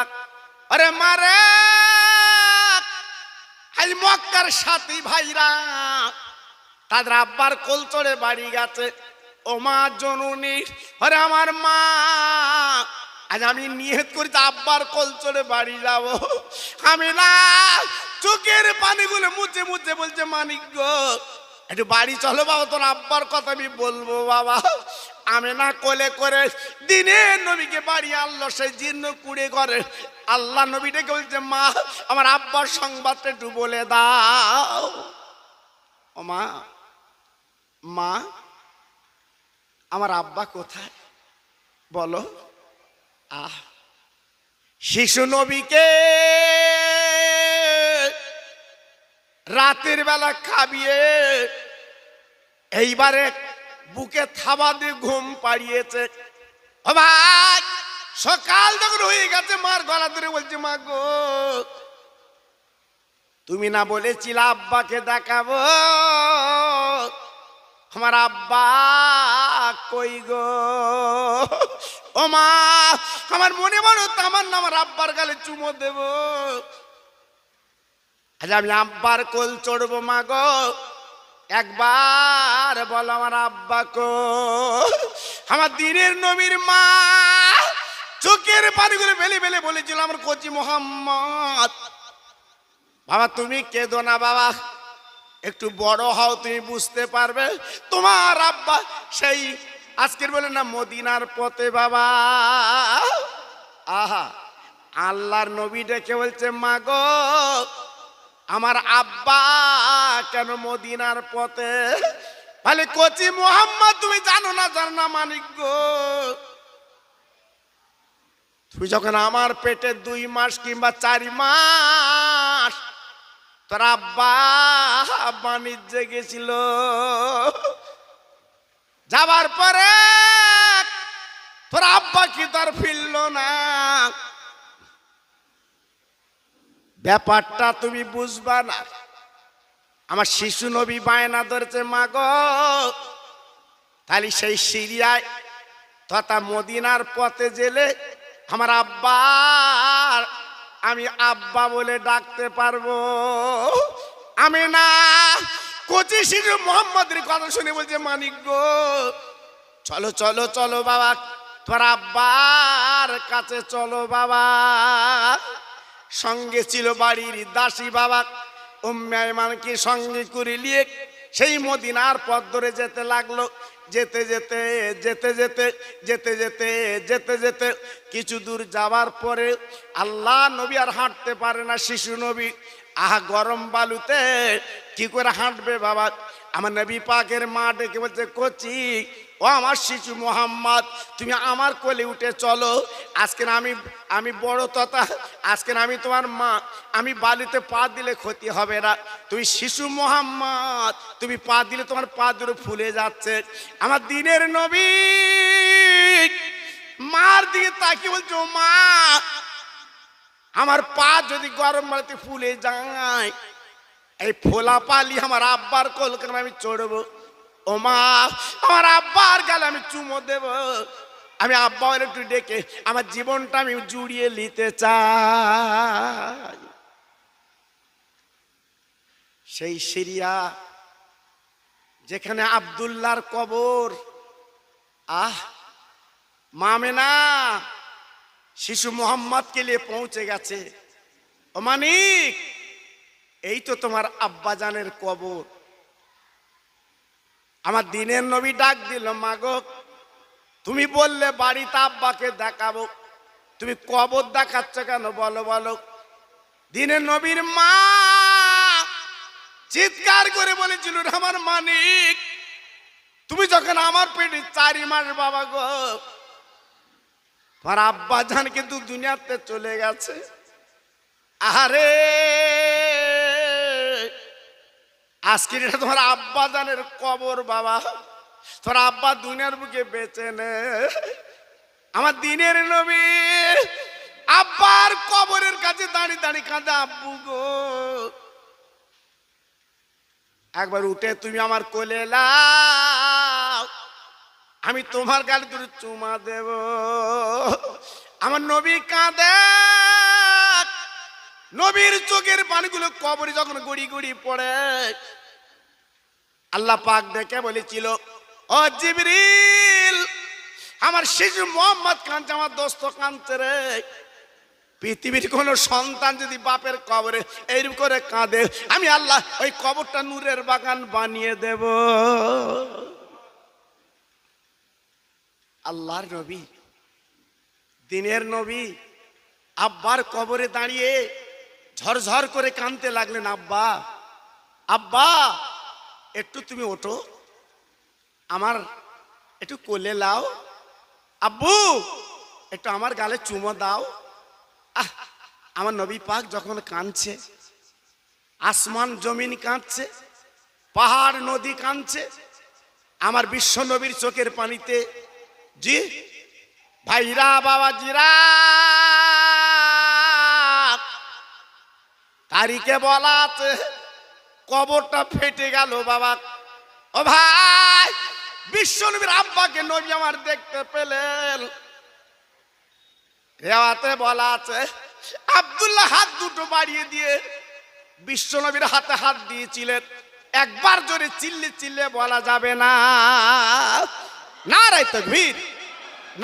আরে মারে আজ মক্কার সাথী ভাইরা তাদের আব্বার কোল চড়ে বাড়ি গেছে। ও মা জননী, আরে আমার মা আজ আমি নিয়ত করি আব্বার কোল চড়ে বাড়ি যাব। আমি না চোখের পানিগুলো মুছে মুছে বলছে, মানিক গো একটু বাড়ি চলো বাবা, তোর আব্বার কথা আমি বলবো বাবা। আমি না কোলে করে দিনের নবীকে বাড়ি আনলো, সেই জীর্ণ কুড়ে করে আল্লাহ নবীটাকে বলছে, মা আমার আব্বার সংবাদটা একটু বলে দাও। ও মা, মা আমার আব্বা কোথায় বলো। শিশু নবীকে রাতের বেলা খাবিয়ে এইবারে বুকে থাবা দিয়ে ঘুম পাড়িয়েছে। ও ভাই সকাল যখন হয়ে গেছে, মার গলা ধরে বলছে, মা গো তুমি না বলেছিলে আব্বাকে দেখাবো, আমার আব্বা কই গো। ও মা আমার মনে বড় তামান্না আমার আব্বার গালে চুমো দেব, আজ আমি আব্বার কোল চড়বো। মা গো একবার বলো আমার আব্বা কো। আমার দিনের নবীর মা চোখের পানিগুলো বেলে বেলে বলেছিল, আমার কচি মোহাম্মদ বাবা তুমি কেঁদো না বাবা, একটু বড় হও তুমি বুঝতে পারবে, তোমার আব্বা সেই আজকের বলে না মদিনার পথে বাবা। আহা আল্লাহর নবী ডেকে বলছে, মা গো আমার আব্বা কেন মদিনার পথে? বলে কচি মোহাম্মদ তুমি জানো না, জানো না মানিক গো, তুমি যখন আমার পেটে 2 মাস কিংবা 4 মাস তোর আব্বা বাণিজ্যে গেছিল, যাবার পরে তোর আব্বা কি তার ফিরল না, ব্যাপারটা তুমি বুঝবা না। আমার শিশু নবী বায়না ধরেছে, মা গো তাহলে সেই সিরিয়ায় তথা মদিনার পথে জেলে আমার আব্বা আমি আব্বা বলে ডাকতে পারবো। আমি না কচি শিশু মোহাম্মদের কথা শুনে বলছে, মানিক গো চলো চলো চলো বাবা, তোর আব্বার কাছে চলো বাবা। সঙ্গে ছিল বাড়ির দাসী বাবা, উম্মে আইমানকে সঙ্গে করে নিয়ে সেই মদিনার পথ ধরে যেতে লাগলো। যেতে যেতে যেতে যেতে যেতে যেতে যেতে যেতে কিছু দূর যাবার পরে আল্লাহ নবী আর হাঁটতে পারে না। শিশু নবী আহা গরম বালুতে কি করে হাঁটবে বাবা। আমার নবী পাকের মা ডেকে বলছে, কচি ও আমার শিশু মোহাম্মদ তুমি আমার কোলে উঠে চলো, আজকে আমি বড় তথা আজকে আমি তোমার মা, আমি বালিতে পা দিলে ক্ষতি হবে না। তুমি শিশু মোহাম্মদ তুমি পা দিলে তোমার পা দুটো ফুলে যাচ্ছে। আমার দিনের নবী মার দিকে তাকিয়ে বলছে, ও মা আমার পা যদি গরম বালিতে ফুলে যায় এই ফোলা পালি আমার আব্বার কলকাতা আমি চড়বো, ও মা আমার আব্বার গালে আমি চুমো দেব, আমি আব্বার একটু ডেকে আমার জীবনটা আমি জুড়িয়ে নিতে চাই। সেই সিরিয়া যেখানে আব্দুল্লাহর কবর, মামেনা শিশু মোহাম্মদকে নিয়ে পৌঁছে গেছে। ও মানিক, এই তো তোমার আব্বাজানের কবর। আমার দিনের নবী ডাক দিল, মাগো তুমি বললে বাড়িতে আব্বাকে দেখাবো, তুমি কবর দেখাচ্ছ কেন বলো বলো। দিনের নবীর মা চিৎকার করে বলেছিল, আমার মানিক তুমি যখন আমার পেটে 4 মাস বাবা গো, তোমার আব্বাজান কিন্তু দুনিয়াতে চলে গেছে। আরে আজকে এটা তোমার আব্বাজানের কবর বাবা, তোর আব্বা দুনিয়ার বুকে বেঁচে নে। আমার দিনের নবী আব্বার কবরের কাছে দাঁড়িয়ে দাঁড়িয়ে কাঁদে, আব্বু গো একবার উঠে তুমি আমার কোলে লাও, আমি তোমার গালে দুটো চুমা দেব। আমার নবী কাঁদে, নবীর চোখের পানিগুলো কবরে যখন গড়ি গড়ি পড়ে, আল্লাহ পাক দেখে বলেছিল, ও জিবরিল আমার শিশু মোহাম্মদ কাঁদছে, আমার দোস্ত কাঁদছে রে। পৃথিবীর কোন সন্তান যদি বাপের কবরে এইরকম করে কাঁদে, আমি আল্লাহ ওই কবরটা নূরের বাগান বানিয়ে দেব। আল্লাহর নবী দিনের নবী আব্বার কবরে দাঁড়িয়ে ঝরঝর করে কাঁদতে লাগলেন, আব্বা আব্বা একটু তুমি ওঠো, আমার একটু কোলে লাও, আব্বু একটু আমার গালে চুমো দাও। আমার নবী পাক যখন কাঁদছে, আসমান জমিন কাঁদছে, পাহাড় নদী কাঁদছে, আমার বিশ্ব নবীর চোখের পানিতে, জি ভাইরা বাবাজিরা, তারিখে বলা আছে কবরটা ফেটে গেল বাবা। ও ভাই, বিশ্ব নবীর আব্বাকে নবী আমার দেখতে পেলেন। রেওয়াতে বলা আছে আব্দুল্লাহ হাত দুটো বাড়িয়ে দিয়ে বিশ্ব নবীর হাতে হাত দিয়েছিলেন। একবার জোরে চিল্লে চিল্লে বলা যাবে না, নারে তাকবীর,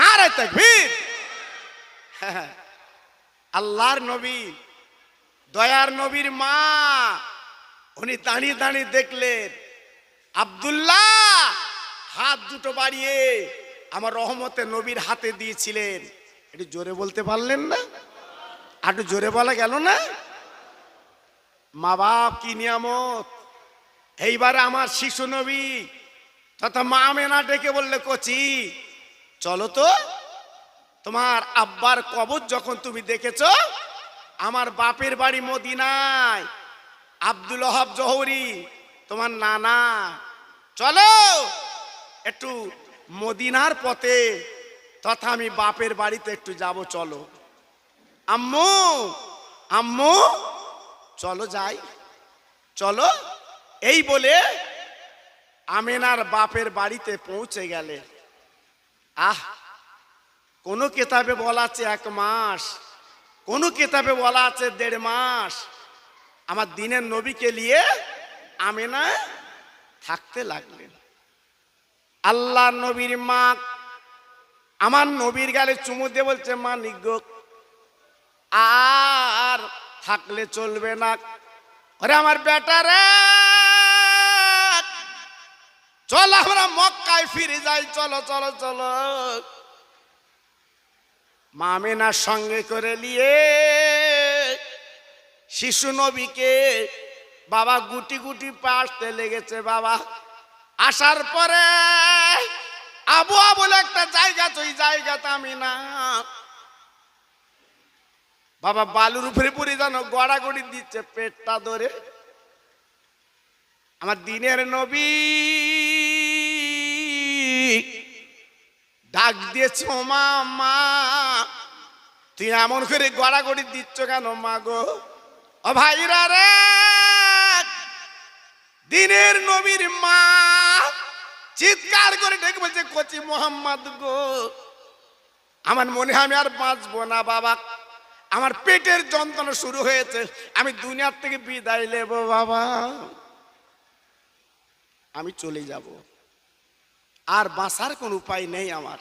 নারে তাকবীর। আল্লাহর নবী দয়ার নবীর মা, উনি দাঁড়িয়ে দাঁড়িয়ে দেখলেন আব্দুল্লাহ হাত দুটো বাড়িয়ে আমার রহমতে নবীর হাতে দিয়েছিলেন। একটু জোরে বলতে পারলেন না? একটু জোরে বলা গেল না? মা বাপ কি নিয়ামত। এইবারে আমার শিশু নবী তথা মা আমেনা ডেকে বললে, কচি চলো তো, তোমার আব্বার কবর যখন তুমি দেখেছো, আমার বাপের বাড়ি মদিনায়, আব্দুল ওহাব জহরি তোমার নানা, চলো একটু মদিনার পথে তথা আমি বাপের বাড়িতে একটু যাব, চলো আম্মু আম্মু চলো যাই, চলো। এই বলে আমেনার বাপের বাড়িতে পৌঁছে গেলে। কোন কিতাবে বলা আছে 1 মাস, কোন কিতাবে বলা আছে 1.5 মাস আমার দিনের নবীকে নিয়ে আমেনা থাকতে লাগলেন। আল্লাহ নবীর মা আমার নবীর গালে চুমু দিয়ে বলছে, মানিক গো আর থাকলে চলবে না, আরে আমার বেটা রে চল আমরা মক্কায় ফিরে যাই, চলো চলো চলো। মা আমেনার সঙ্গে করে নিয়ে শিশু নবীকে বাবা গুটি গুটি পাশতে লেগেছে। বাবা আসার পরে আবুয়া বলে একটা জায়গা, ওই জায়গাতে আমি না বাবা বালুর উপরে পড়ে জানো গড়াগড়ি দিচ্ছে পেটটা ধরে। আমার দিনের নবী ডাক দিয়েছে, ও মা মা তুই এমন করে গড়াগড়ি দিচ্ছ কেন মা গো? ও ভাইরা রে দিনের নবীর মা চিৎকার করে ডেকে বলছে, কচি মোহাম্মদ গো, আমার মনে হয় আমি আর বাঁচবো না বাবা, আমার পেটের যন্ত্রণা শুরু হয়েছে, আমি দুনিয়ার থেকে বিদায় নেব বাবা, আমি চলে যাব, আর বাঁচার কোন উপায় নেই আমার।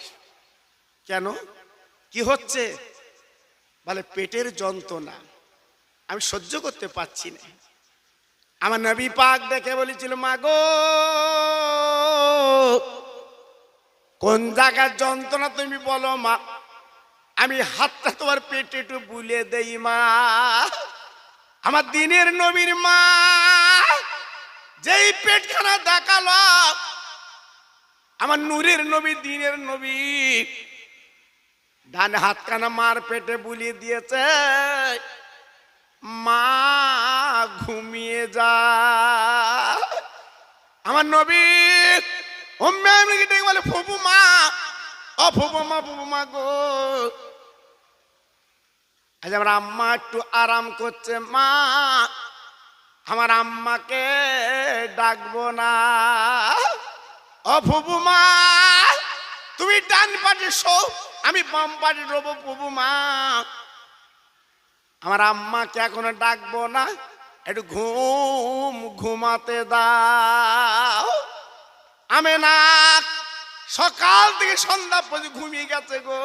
কেন, কি হচ্ছে? বলে পেটের যন্ত্রণা আমি সহ্য করতে পারছি না। আমার নবী পাক দেখে বলেছিল, মা গো, কোন জায়গার যন্ত্রণা তুমি বলো মা, আমি হাতটা তোমার পেটে একটু বুলিয়ে দেই মা। আমার দিনের নবীর মা যেই পেটখানা দেখালো, আমার নূরের নবী দিনের নবী ডান হাতখানা মার পেটে বুলিয়ে দিয়েছে, মা ঘুমিয়ে যা। আমার নবী বলে, ফুপু মা, ও ফুপু মা, ফুপু মা গো, আজ আমার আম্মা একটু আরাম করছে, মা আমার আম্মাকে ডাকবো না। ও ফুপু মা, তুমি ডান পাটে শো, আমি বাম পাটে রবো, ফুপু মা আমার আম্মাকে এখনো ডাকবো না, একটু ঘুমাতে দাও। আমি না সকাল থেকে সন্ধ্যা পর্যন্ত ঘুমিয়ে গেছে গো,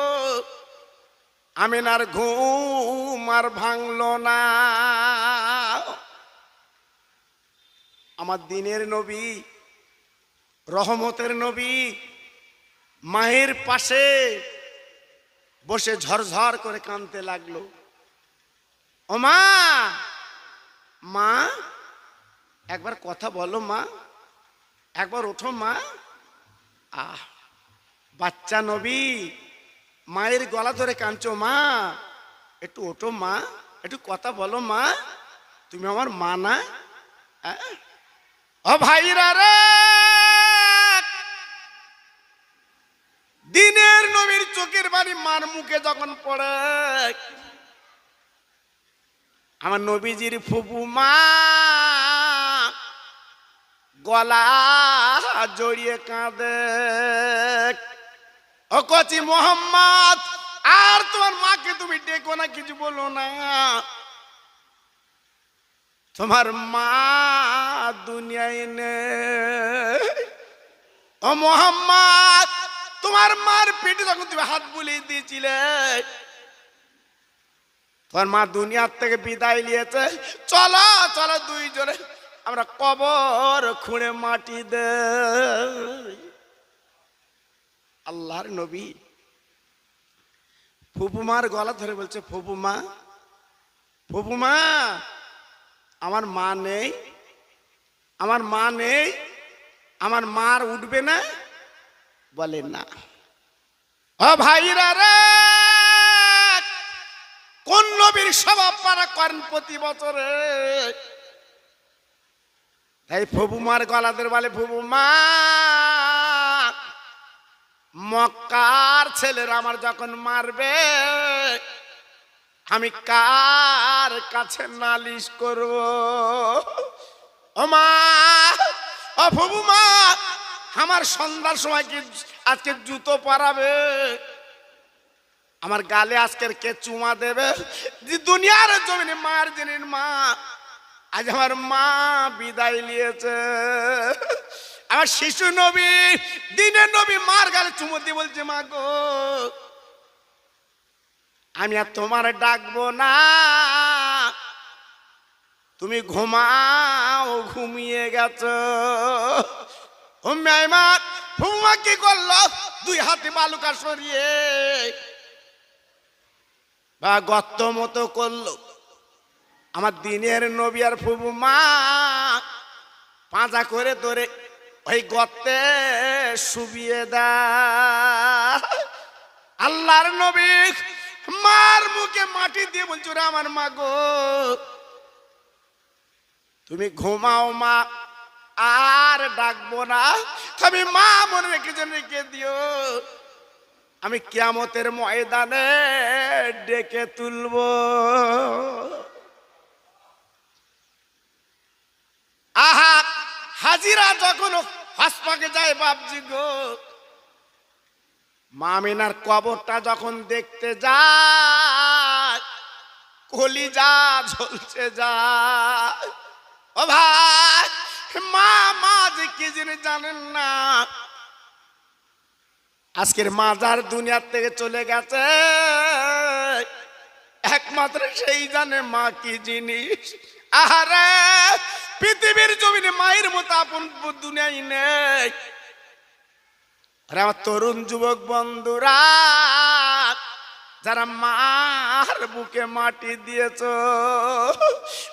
আমি না আর ঘুম আর ভাঙলো না। আমার দিনের নবী, রহমতের নবী মায়ের পাশে বসে ঝরঝর করে কাঁদতে লাগলো। ও মা, মা একবার কথা বলো মা, একবার ওঠো মা। আহ, বাচ্চা নবী মায়ের গলা ধরে কাঁদছো, মা একটু ওঠো মা, একটু কথা বলো মা, তুমি আমার মা না? ও ভাইরা রে, দিনের নবীর চোখের বাড়ি মার মুখে যখন পড়ে, আমার নবীজির ফুপু মা গলা জড়িয়ে কাঁদে। ও কচি মোহাম্মদ, আর তোমার মাকে তুমি ডেকো না, কিছু বলো না, তোমার মা দুনিয়ায় নেই। ও মোহাম্মদ, তোমার মার পেটে যখন তুমি হাত বুলিয়ে দিয়েছিলে, তোমার মা দুনিয়ার থেকে বিদায় নিয়েছে, চলো চলো দুইজনে আমরা কবর খুঁড়ে মাটি দে। আল্লাহর নবী ফুপুমার গলা ধরে বলছে, ফুপুমা, ফুপুমা আমার মা নেই, আমার মা নেই, আমার মার উঠবে না? বলে না। ও ভাইরা রে, কোন নবীর স্বভাব পারা করেন প্রতি বছরে? তাই ফুপুমার গলা ধরে বলে, ফুপুমা, মক্কার ছেলেরা আমার যখন মারবে, আমি কার কাছে নালিশ করব? ও মা, ও ফুপুমা, আমার সন্ধ্যার সময় কি আজকে জুতো পরাবে? আমার গালে আজকের কে চুমা দেবে? দুনিয়ার জমিনে মার জিনিস মা, আজ আমার মা বিদায় নিয়েছে। আমার শিশু নবী, দিনের নবী মার গালে চুমো দিয়ে বলছে, মা গো, আমি আর তোমার ডাকবো না, তুমি ঘুমাও, ঘুমিয়ে গেছো। ফুমা কি করলো? দুই হাতে বালুকা সরিয়ে বা গর্ত মতো করলো। আমার দিনের নবী আর ফুমা পাঁজা করে ধরে ওই গর্তে শুবিয়ে দেয়। আল্লাহর নবী মার মুখে মাটি দিয়ে বলছো, রে আমার মা গো, তুমি ঘুমাও মা, আর ডাকবো না, তুমি মা মনে রেখে দিও, আমি কিয়ামতের ময়দানে ডেকে তুলবো। আহা, হাজিরা যখন হাসপাকে যায় বাপজি গো, মা আমিনার কবরটা যখন দেখতে যায় কলিজা ঝলসে যায়। ও ভাই, মা মা যে কি জিনিস জানেন না, আজকের মাজার দুনিয়ার থেকে চলে গেছে, একমাত্র সেই জানে মা কি জিনিস। আহারে, পৃথিবীর জমিনে মায়ের মতো আপন দুনিয়ায় নেই। আমার তরুণ যুবক বন্ধুরা, যারা মার বুকে মাটি দিয়েছ,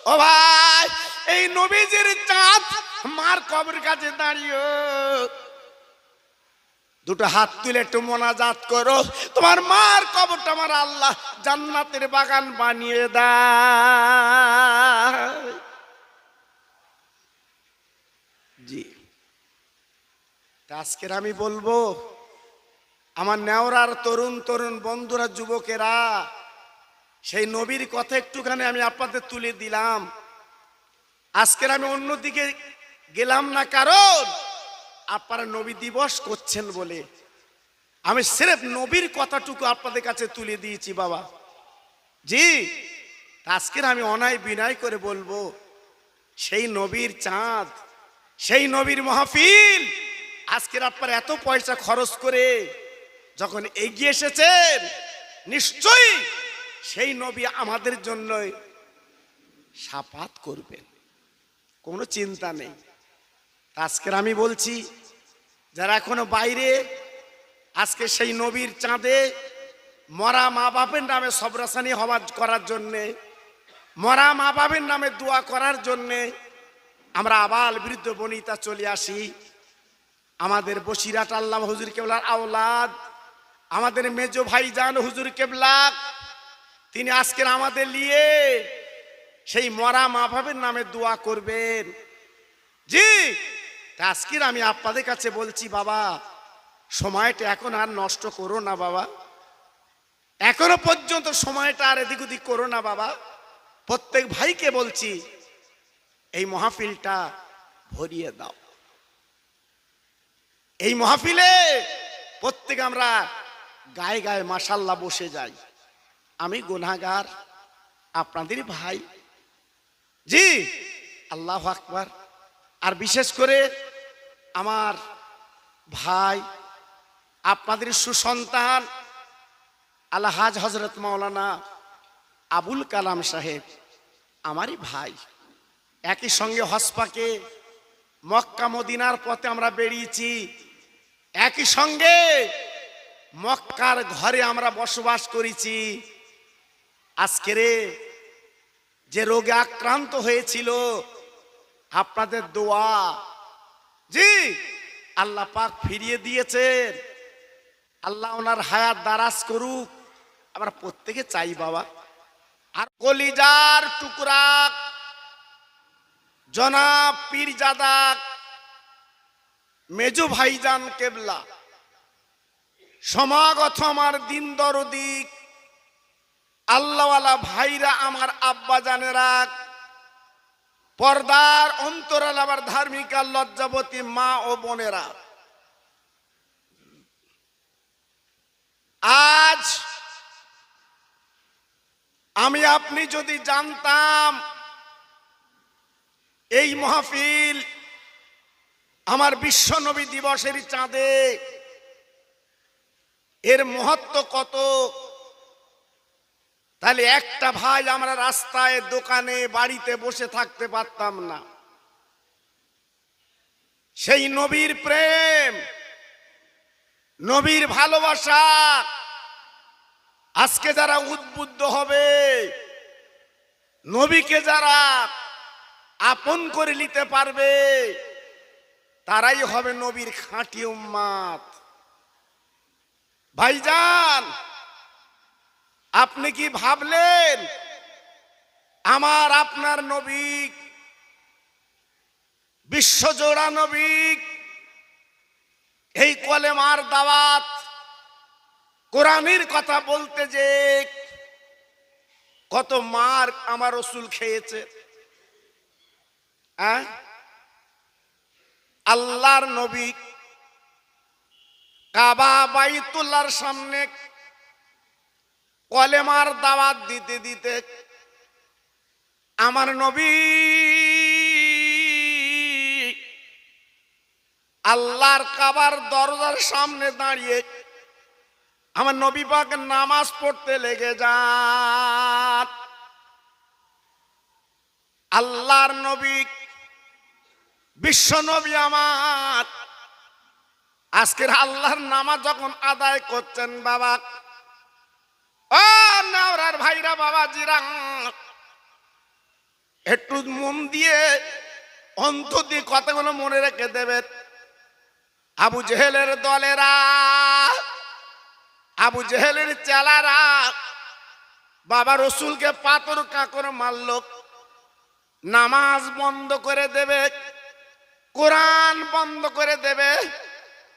ও ভাই, এই নবীজির চাঁদ মার কবরের কাছে দাঁড়িয়ে দুটো হাত তুলে একটু মোনাজাত করো, তোমার মার কবরটা আমার আল্লাহ জান্নাতের বাগান বানিয়ে দেয়। জি, আজকের আমি বলবো আমার নেওরার তরুণ তরুণ বন্ধুরা, যুবকেরা, সেই নবীর কথা একটুখানি আমি আপনাদের তুলে দিলাম। আজকের আমি অন্যদিকে গেলাম না, কারণ আপনারা নবী দিবস করছেন বলে আমি সিরেফ নবীর কথাটুকু আপনাদের কাছে তুলে দিয়েছি বাবা। জি, আজকের আমি অনায় বিনয় করে বলবো, সেই নবীর চাঁদ, সেই নবীর মাহফিল আজকের আপনারা এত পয়সা খরচ করে যখন এগিয়ে এসেছেন, নিশ্চয়ই সেই নবী আমাদের জন্য শাফাত করবেন, কোনো চিন্তা নেই। আজকের আমি বলছি, যারা এখনো বাইরে, আজকে সেই নবীর চাঁদে মরা মা বাপের নামে সবরাসানি হওয়ার করার জন্যে, মরা মা বাপের নামে দোয়া করার জন্যে আমরা আবাল বৃদ্ধ বনিতা চলে আসি। আমাদের বসিরাট আল্লাহ হুজুর কেবলার আওলাদ, আমাদের মেজো ভাইজান হুজুর কেবলা, তিনি আজকের আমাদের নিয়ে সেই মরা মা বাপের নামে দোয়া করবেন। জি, আজকের আমি আপনাদের কাছে বলছি বাবা, সময়টা এখন আর নষ্ট করো না বাবা, এখনো পর্যন্ত সময়টা আর এদিক ওদিক করো না বাবা। প্রত্যেক ভাইকে বলছি, এই মাহফিলটা ভরিয়ে দাও। এই মাহফিলে প্রত্যেক আমরা গায়ে গায়ে মাশাল্লাহ বসে যাই। আমি গুনাহগার, আপনাদের ভাই। জি, আল্লাহু আকবার। আর বিশেষ করে আমার ভাই, আপনাদের সুসন্তান আলহাজ হযরত মাওলানা আবুল কালাম সাহেব, আমারই ভাই। একই সঙ্গে হসপাকে মক্কা মদিনার পথে আমরা বেরিয়েছি, একই সঙ্গে মক্কার ঘরে আমরা বসবাস করেছি। আজকের যে রোগে আক্রান্ত হয়েছিল, আপনাদের দোয়া, জি, আল্লাহ পাক ফিরিয়ে দিয়েছেন। আল্লাহ ওনার হায়াত দারাজ করুক, আমরা প্রত্যেকে চাই বাবা। আর কলিজার টুকরা জনাব পীরজাদা মেজো ভাইজান কেবলা, সমাগত আমার দিন দরদি আল্লাহওয়ালা ভাইরা, আমার আব্বা জানেরা, পর্দার অন্তরাল আমার ধার্মিক আর লজ্জাবতী মা ও বোনেরা, আজ আমি আপনি যদি জানতাম এই মাহফিল আমার বিশ্ব নবী দিবসের চাঁদে এর মহত্ব কত, তাহলে একটা ভাই আমরা রাস্তায়, দোকানে, বাড়িতে বসে থাকতে পারতাম না। সেই নবীর প্রেম, নবীর ভালোবাসা আজকে যারা উদ্বুদ্ধ হবে, নবীকে যারা আপন করে নিতে পারবে, তারাই হবে নবীর খাঁটি উম্মাত। ভাইজান, আপনি কি ভাবলেন আমার আপনার নবী, বিশ্বজোড়া নবী, এই কলেমার দাওয়াত, কোরআনের কথা বলতে যে কত মার আমার রাসূল খেয়েছে? আল্লাহর নবী কাবা বাইতুল্লাহর সামনে কলেমার দাওয়াত দিতে দিতে আমার নবী আল্লাহর কাবার দরজার সামনে দাঁড়িয়ে আমার নবী পাক নামাজ পড়তে লেগে যান। আল্লাহর নবী বিশ্ব নবী আমার আজকের আল্লাহর নামাজ যখন আদায় করছেন বাবা, ও নাওরার ভাইরা বাবাজিরা, একটু মন দিয়ে অন্তর দিয়ে কথাগুলো মনে রেখে দেবেন। আবু জেহেলের দলেরা, আবু জেহেলের চেলারা বাবা রসুলকে পাথর কাকর মারল, নামাজ বন্ধ করে দেবে, কোরআন বন্ধ করে দেবে,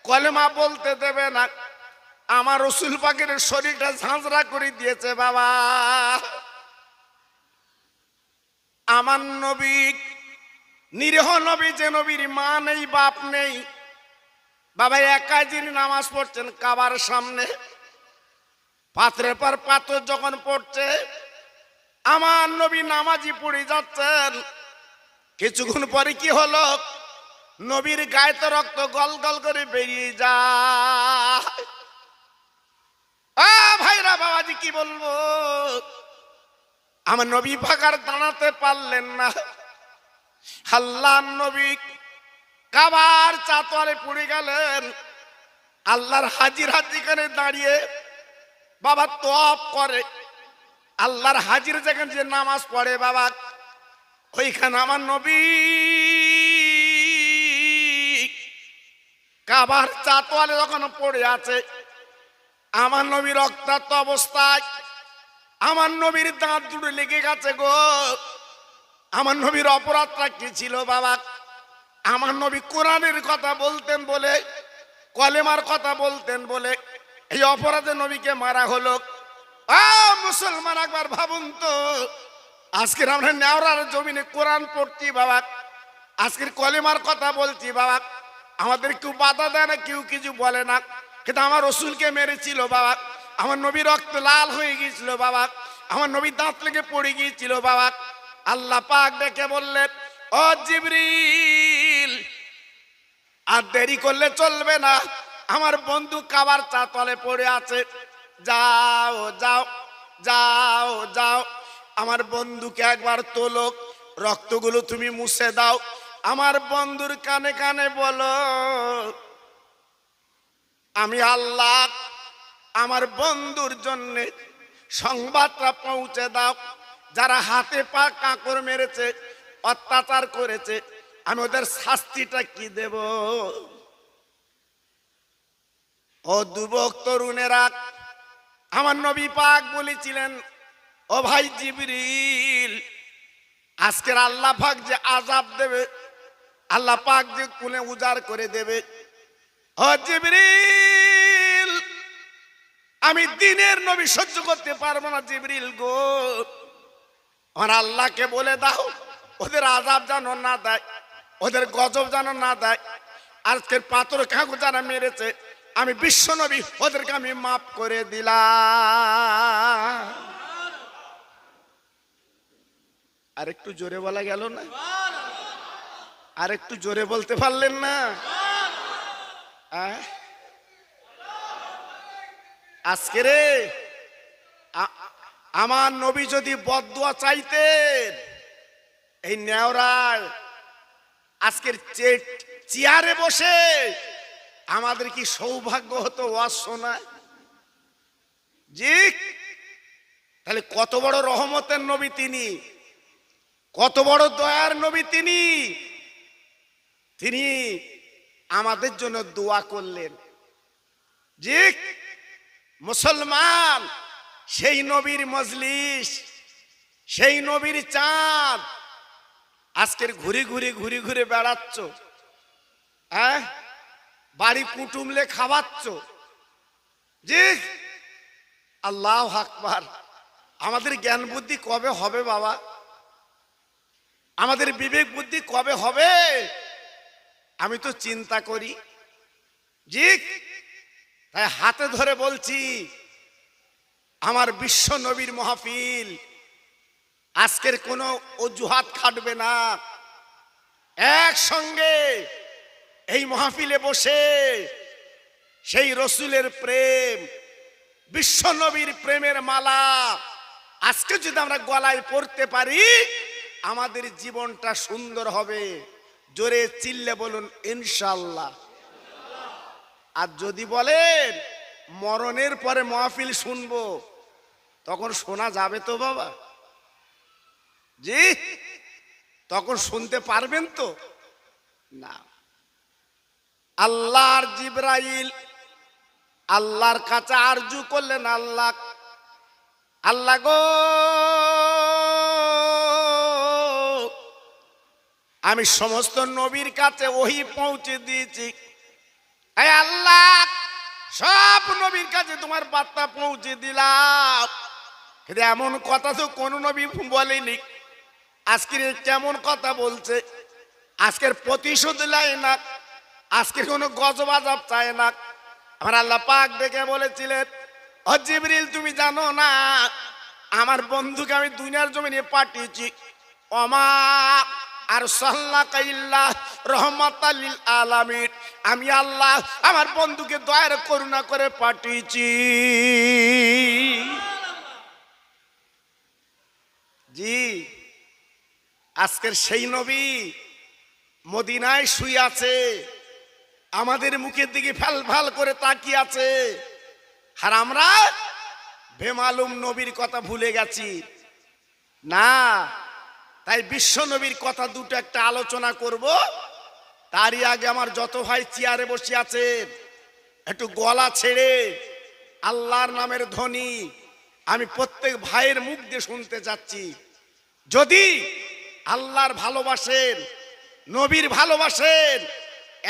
কলেমা বলতে দেবে না। আমার রসুল পাকের শরীরটা ঝাঁঝরা করে দিয়েছে বাবা। আমার নবী নিরীহ নবী, যে নবীর মা নেই বাপ নেই, বাবা একাই যিনি নামাজ পড়ছেন কাবার সামনে, পাথরের পর পাথর যখন পড়ছে, আমার নবী নামাজি পড়ে যাচ্ছেন। কিছুক্ষণ পরে কি হলো, নবীর গায়ে তো রক্ত গল গল করে বেরিয়ে যায়। ভাইরা বাবাজি কি বলবো, আমার নবী ভাগার দাঁড়াতে পারলেন না। আল্লাহর নবী কাবার চাতরে পড়ে গেলেন। আল্লাহর হাজির যেখানে দাঁড়িয়ে বাবা তওয়াফ করে, আল্লাহর হাজির যেখানে যে নামাজ পড়ে বাবা, ওইখানে আমার নবী কাবার চাতওয়ালে যখন পড়ে আছে, আমার নবী রক্তাক্ত অবস্থায়, আমার নবীর দাঁত দুটো লেগে গেছে গো। আমার নবীর অপরাধটা কি ছিল বাবা? আমার নবী কোরআনের কথা বলতেন বলে, কলেমার কথা বলতেন বলে এই অপরাধে নবীকে মারা হলো। মুসলমান একবার ভাবুন তো, আজকের আমরা নেওরার জমিনে কোরআন পড়ছি বাবা, আজকের কলেমার কথা বলছি বাবা, আমাদের কেউ বাধা দেয় না, কেউ কিছু বলে না, কিন্তু আমার রসুলকে মেরেছিল বাবা, আমার নবী রক্ত লাল হয়ে গিয়েছিল বাবা, আমার নবী দাঁত লেগে পড়ে গিয়েছিল বাবা। আল্লাহ পাক ডেকে বললেন, ও জিবরিল, আর দেরি করলে চলবে না, আমার বন্ধু কাবার চাতলে পড়ে আছে, যাও যাও যাও যাও, আমার বন্ধুকে একবার তোলো, রক্তগুলো তুমি মুছে দাও। আমার বন্ধুর কানে কানে বলো, আমি আল্লাহ আমার বন্ধুর জন্য সংবাদটা পৌঁছে দাও। যারা হাতে পা কাঁকর মেরেছে, অত্যাচার করেছে, আমি ওদের শাস্তিটা কি দেব? ও যুবক তরুণেরা, আমার নবী পাক বলেছিলেন, ও ভাই জিবরিল, আজকের আল্লাহ পাক যে আযাব দেবে, আল্লাহ পাক যে কুলে উজাড় করে দেবে, ও জিবরিল, আমি দিনের নবী সহ্য করতে পারবো না জিবরিল গো। আমার আল্লাহকে বলে দাও ওদের আযাব যেন না দেয়, ওদের গজব যেন না দেয়। আজকের পাথর কাকু যারা মেরেছে, আমি বিশ্ব নবী ওদেরকে আমি মাফ করে দিলাম। আর একটু জোরে বলা গেল না? আর একটু জোরে বলতে পারলেন না? আজকে রে আমার নবী যদি বদদুয়া চাইতেন, এই নেওরায় আজকের চেয়ারে বসে আমাদের কি সৌভাগ্য হতো ওয়াজ শোনা? জি, তাহলে কত বড় রহমতের নবী তিনি, কত বড় দয়ার নবী তিনি। তিনি আমাদের জন্য দোয়া করলেন। জি, মুসলমান, সেই নবীর মজলিস, সেই নবীর চাঁদ আজকের ঘুরে ঘুরে ঘুরে ঘুরে বেড়াচ্ছ, বাড়ি কুটুমলে খাওয়াচ্ছ। জি, আল্লাহু আকবার। আমাদের জ্ঞান বুদ্ধি কবে হবে বাবা? আমাদের বিবেক বুদ্ধি কবে হবে? আমি তো চিন্তা করি জি, তাই হাতে ধরে বলছি আমার বিশ্ব নবীর মাহফিল আজকের কোনো অজুহাত খাটবে না। একসঙ্গে এই মাহফিলে বসে সেই রসুলের প্রেম, বিশ্ব নবীর প্রেমের মালা আজকে যদি আমরা গলায় পড়তে পারি আমাদের জীবনটা সুন্দর হবে। জোরে চিল্লে বলুন ইনশাআল্লাহ। আর যদি বলেন মরণের পরে মাহফিল শুনবো, তখন শোনা যাবে তো বাবা? জি, তখন শুনতে পারবেন তো না? আল্লাহর জিবরাইল আল্লাহর কাছে আরজু করলেন, আল্লাহ আল্লাহ গো, আমি সমস্ত নবীর কাছে ওহী পৌঁছে দিয়েছি। এই আল্লাহ, সব নবীর কাছে তোমার বার্তা পৌঁছে দিলাম, কিন্তু এমন কথা তো কোন নবী বলেনি। আজকের কেমন কথা বলছে, আজকের প্রতিশোধ নেয় না, আজকের কোনো গজব আযাব চায় না। আমার আল্লাহ পাক ডেকে বলেছিলেন, ও জিবরিল তুমি জানো না আমার বন্ধুকে আমি দুনিয়ার জমিনে পাঠিয়েছি, ওমা আর সাল্লাকা ইল্লা রাহমাতাল লিল আলামিন, আমি আল্লাহ আমার বন্ধুকে দয়ার করুণা করে পাঠিয়েছি। জি, আজকের সেই নবী মদিনায় শুয়ে আছে, আমাদের মুখের দিকে ফ্যাল ফ্যাল করে তাকিয়ে আছে, আর আমরা বেমালুম নবীর কথা ভুলে গেছি না। তাই বিশ্ব নবীর কথা দুটো একটা আলোচনা করব। তারই আগে আমার যত ভাই চেয়ারে বসে আছে একটু গলা ছেড়ে আল্লাহর নামের ধ্বনি আমি প্রত্যেক ভাইয়ের মুখ দিয়ে শুনতে চাচ্ছি। যদি আল্লাহর ভালোবাসেন, নবীর ভালোবাসেন,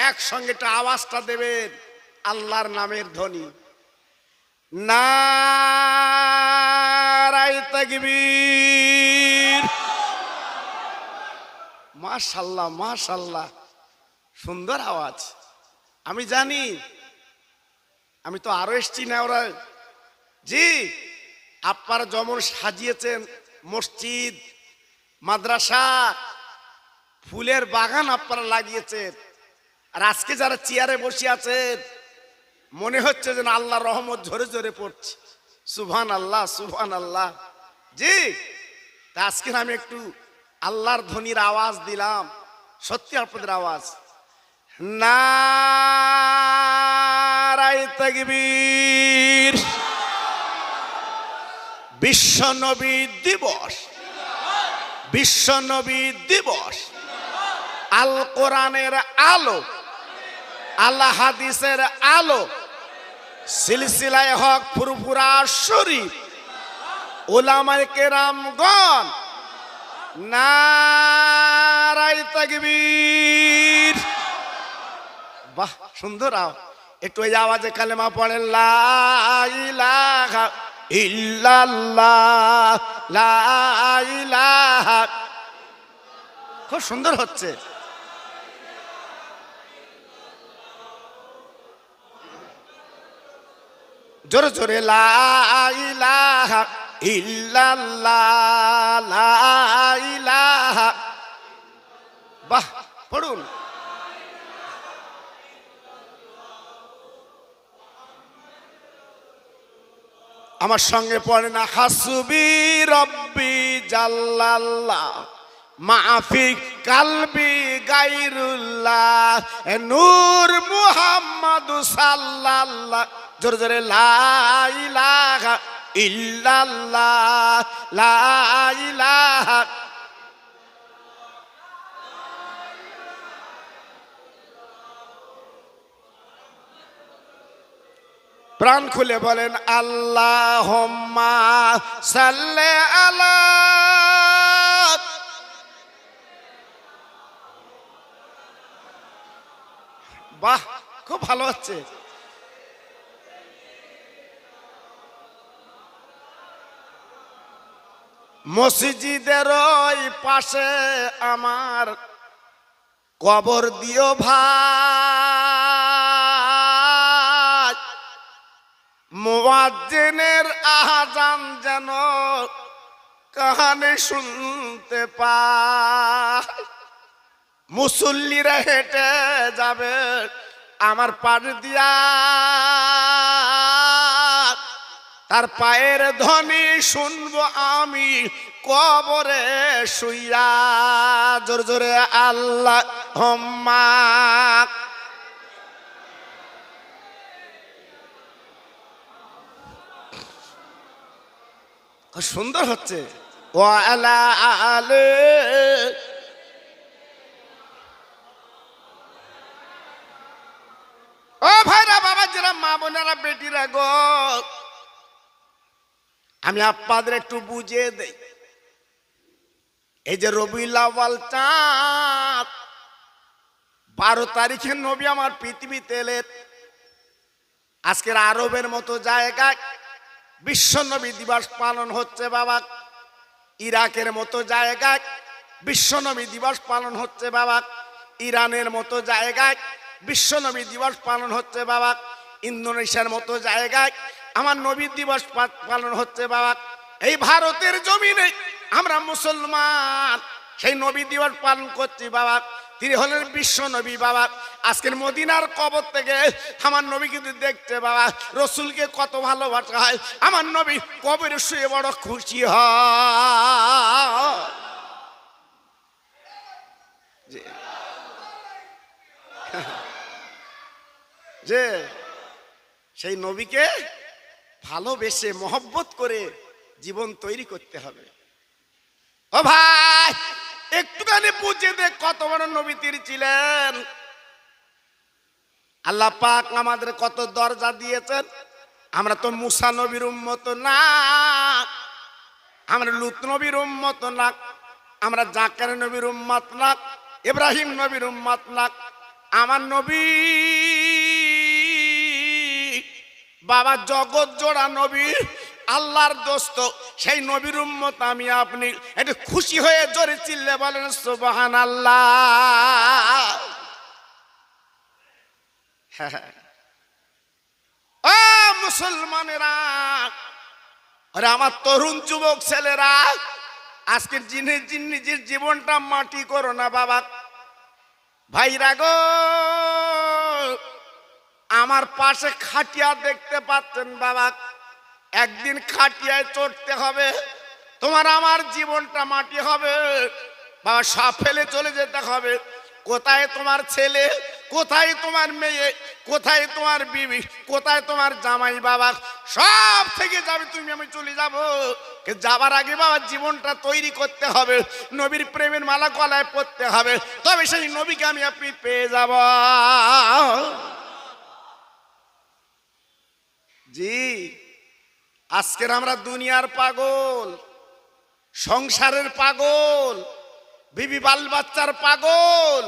একসঙ্গে একটা আওয়াজটা দেবেন আল্লাহর নামের ধ্বনি। নারায়ে তাকবীর। মাশাআল্লাহ মাশাআল্লাহ, সুন্দর আওয়াজ। আমি জানি, আমি তো আরো এসছি না ওরা। জি, আপনারা যেমন সাজিয়েছেন মসজিদ, মাদ্রাসা, ফুলের বাগান আপনারা লাগিয়েছেন, আর আজকে যারা চেয়ারে বসে আছেন মনে হচ্ছে যেন আল্লাহর রহমত ঝরে ঝরে পড়ছে। সুবহানাল্লাহ সুবহানাল্লাহ। জি, তা আজকে আমি একটু আল্লাহর ধ্বনির আওয়াজ দিলাম, সত্যি আপনাদের আওয়াজ। নারায়ে তাকবীর। বিশ্ব নবী দিবস, বিশ্ব নবী দিবস, আল কোরআনের আলো, আল্লাহ হাদিসের আলো, সিলসিলায়ে হক ফুরফুরা শরীফ, উলামায়ে কেরামগণ, নারায়ে তাকবীর। বাহ, সুন্দর আওয়াজ। একটু এই আওয়াজে কালেমা পড়েন, লা ইলাহা ইল্লাল্লাহ, লা ইলাহা। খুব সুন্দর হচ্ছে। জোরে জোরে, লা ইলাহা ইল্লাল্লাহ, লা ইলাহা। বাহ, পড়ুন। আমার সঙ্গে পড়ে না, হাসবি রব্বি জাল্লাল্লাহ মাফি কালবি গায়রুল্লাহ, নূর মুহাম্মদ সাল্লাল্লাহ। জোরে জোরে, লা ইলাহা ইল্লাল্লাহ, লা ইলাহা। প্রাণ খুলে বলেন আল্লাহুম্মা সাল্লি আলা। বাহ, খুব ভালো হচ্ছে। মসজিদের ওই পাশে আমার কবর দিও ভাই, মুয়াজ্জিনের আযান যেন কানে শুনতে পায়। মুসল্লিরা হেঁটে যাবে আমার পাশ দিয়া, তার পায়ের ধ্বনি শুনবো আমি কবরে শুইয়া। জোরে জোরে আল্লাহুম্মা। সুন্দর হচ্ছে। ওয়ালা আলে ও ভাইরা, বাবা যারা, মা বোনেরা, বেটিরা গো, আমি আপনাদের একটু বুঝিয়ে দেই। এই যে রবিউল আউয়াল চাঁদ, 12 তারিখে নবী আমার পৃথিবীতে এলেন। আজকের আরবের মতো জায়গায় বিশ্ব নবী দিবস পালন হচ্ছে বাবা। ইরাকের মতো জায়গায় বিশ্ব নবী দিবস পালন হচ্ছে বাবা। ইরানের মতো জায়গায় বিশ্ব নবী দিবস পালন হচ্ছে বাবা। ইন্দোনেশিয়ার মতো জায়গায় আমার নবী দিবস পালন হচ্ছে বাবা। এই ভারতের জমিনে আমরা মুসলমান সেই নবী দিবস পালন করছি বাবা। তিনি হলেন বিশ্ব নবী বাবা। আজকের মদিনার কবর থেকে আমার নবী কিন্তু দেখতে বাবা, রসুলকে কত ভালোবাসা হয়। আমার নবী কবরে শুয়ে বড় খুশি হয় যে সেই নবীকে ভালোবেসে মহব্বত করে জীবন তৈরি করতে হবে। ও ভাই, একটুখানি বুঝে দেখ কত বড় নবী তিনি ছিলেন। আল্লাহ পাক আমাদের কত দরজা দিয়েছেন। আমরা তো মুসা নবীর উম্মত না, আমরা লূত নবীর উম্মত না, আমরা জাকারিয়া নবীর উম্মত না, ইব্রাহিম নবীর উম্মত না। আমার নবী বাবা জগৎ জোড়া নবী, আল্লাহর দোস্ত, সেই নবীর উম্মত আমি আপনি। একটু খুশি হয়ে জোরে চিল্লে বলেন সুবহানাল্লাহ। ও মুসলমানেরা, আরে আমার তরুণ যুবক ছেলেরা, আজকের নিজের জীবনটা মাটি করো না বাবা। ভাইরা গো, আমার পাশে খাটিয়া দেখতে পাচ্ছেন বাবা। একদিন খাটিয়ায় চড়তে হবে, তোমার আমার জীবনটা মাটি হবে বাবা। সব ফেলে চলে যেতে হবে। কোথায় তোমার ছেলে, কোথায় তোমার মেয়ে, কোথায় তোমার বিবি, কোথায় তোমার জামাই বাবা, সব থেকে যাবে, তুমি আমি চলে যাব। যাবার আগে বাবা জীবনটা তৈরি করতে হবে, নবীর প্রেমের মালা গলায় পরতে হবে, তবে সেই নবীকে আমি আপনি পেয়ে যাব। জি, আজকের আমরা দুনিয়ার পাগল, সংসারের পাগল, বিবি বাল বাচ্চার পাগল,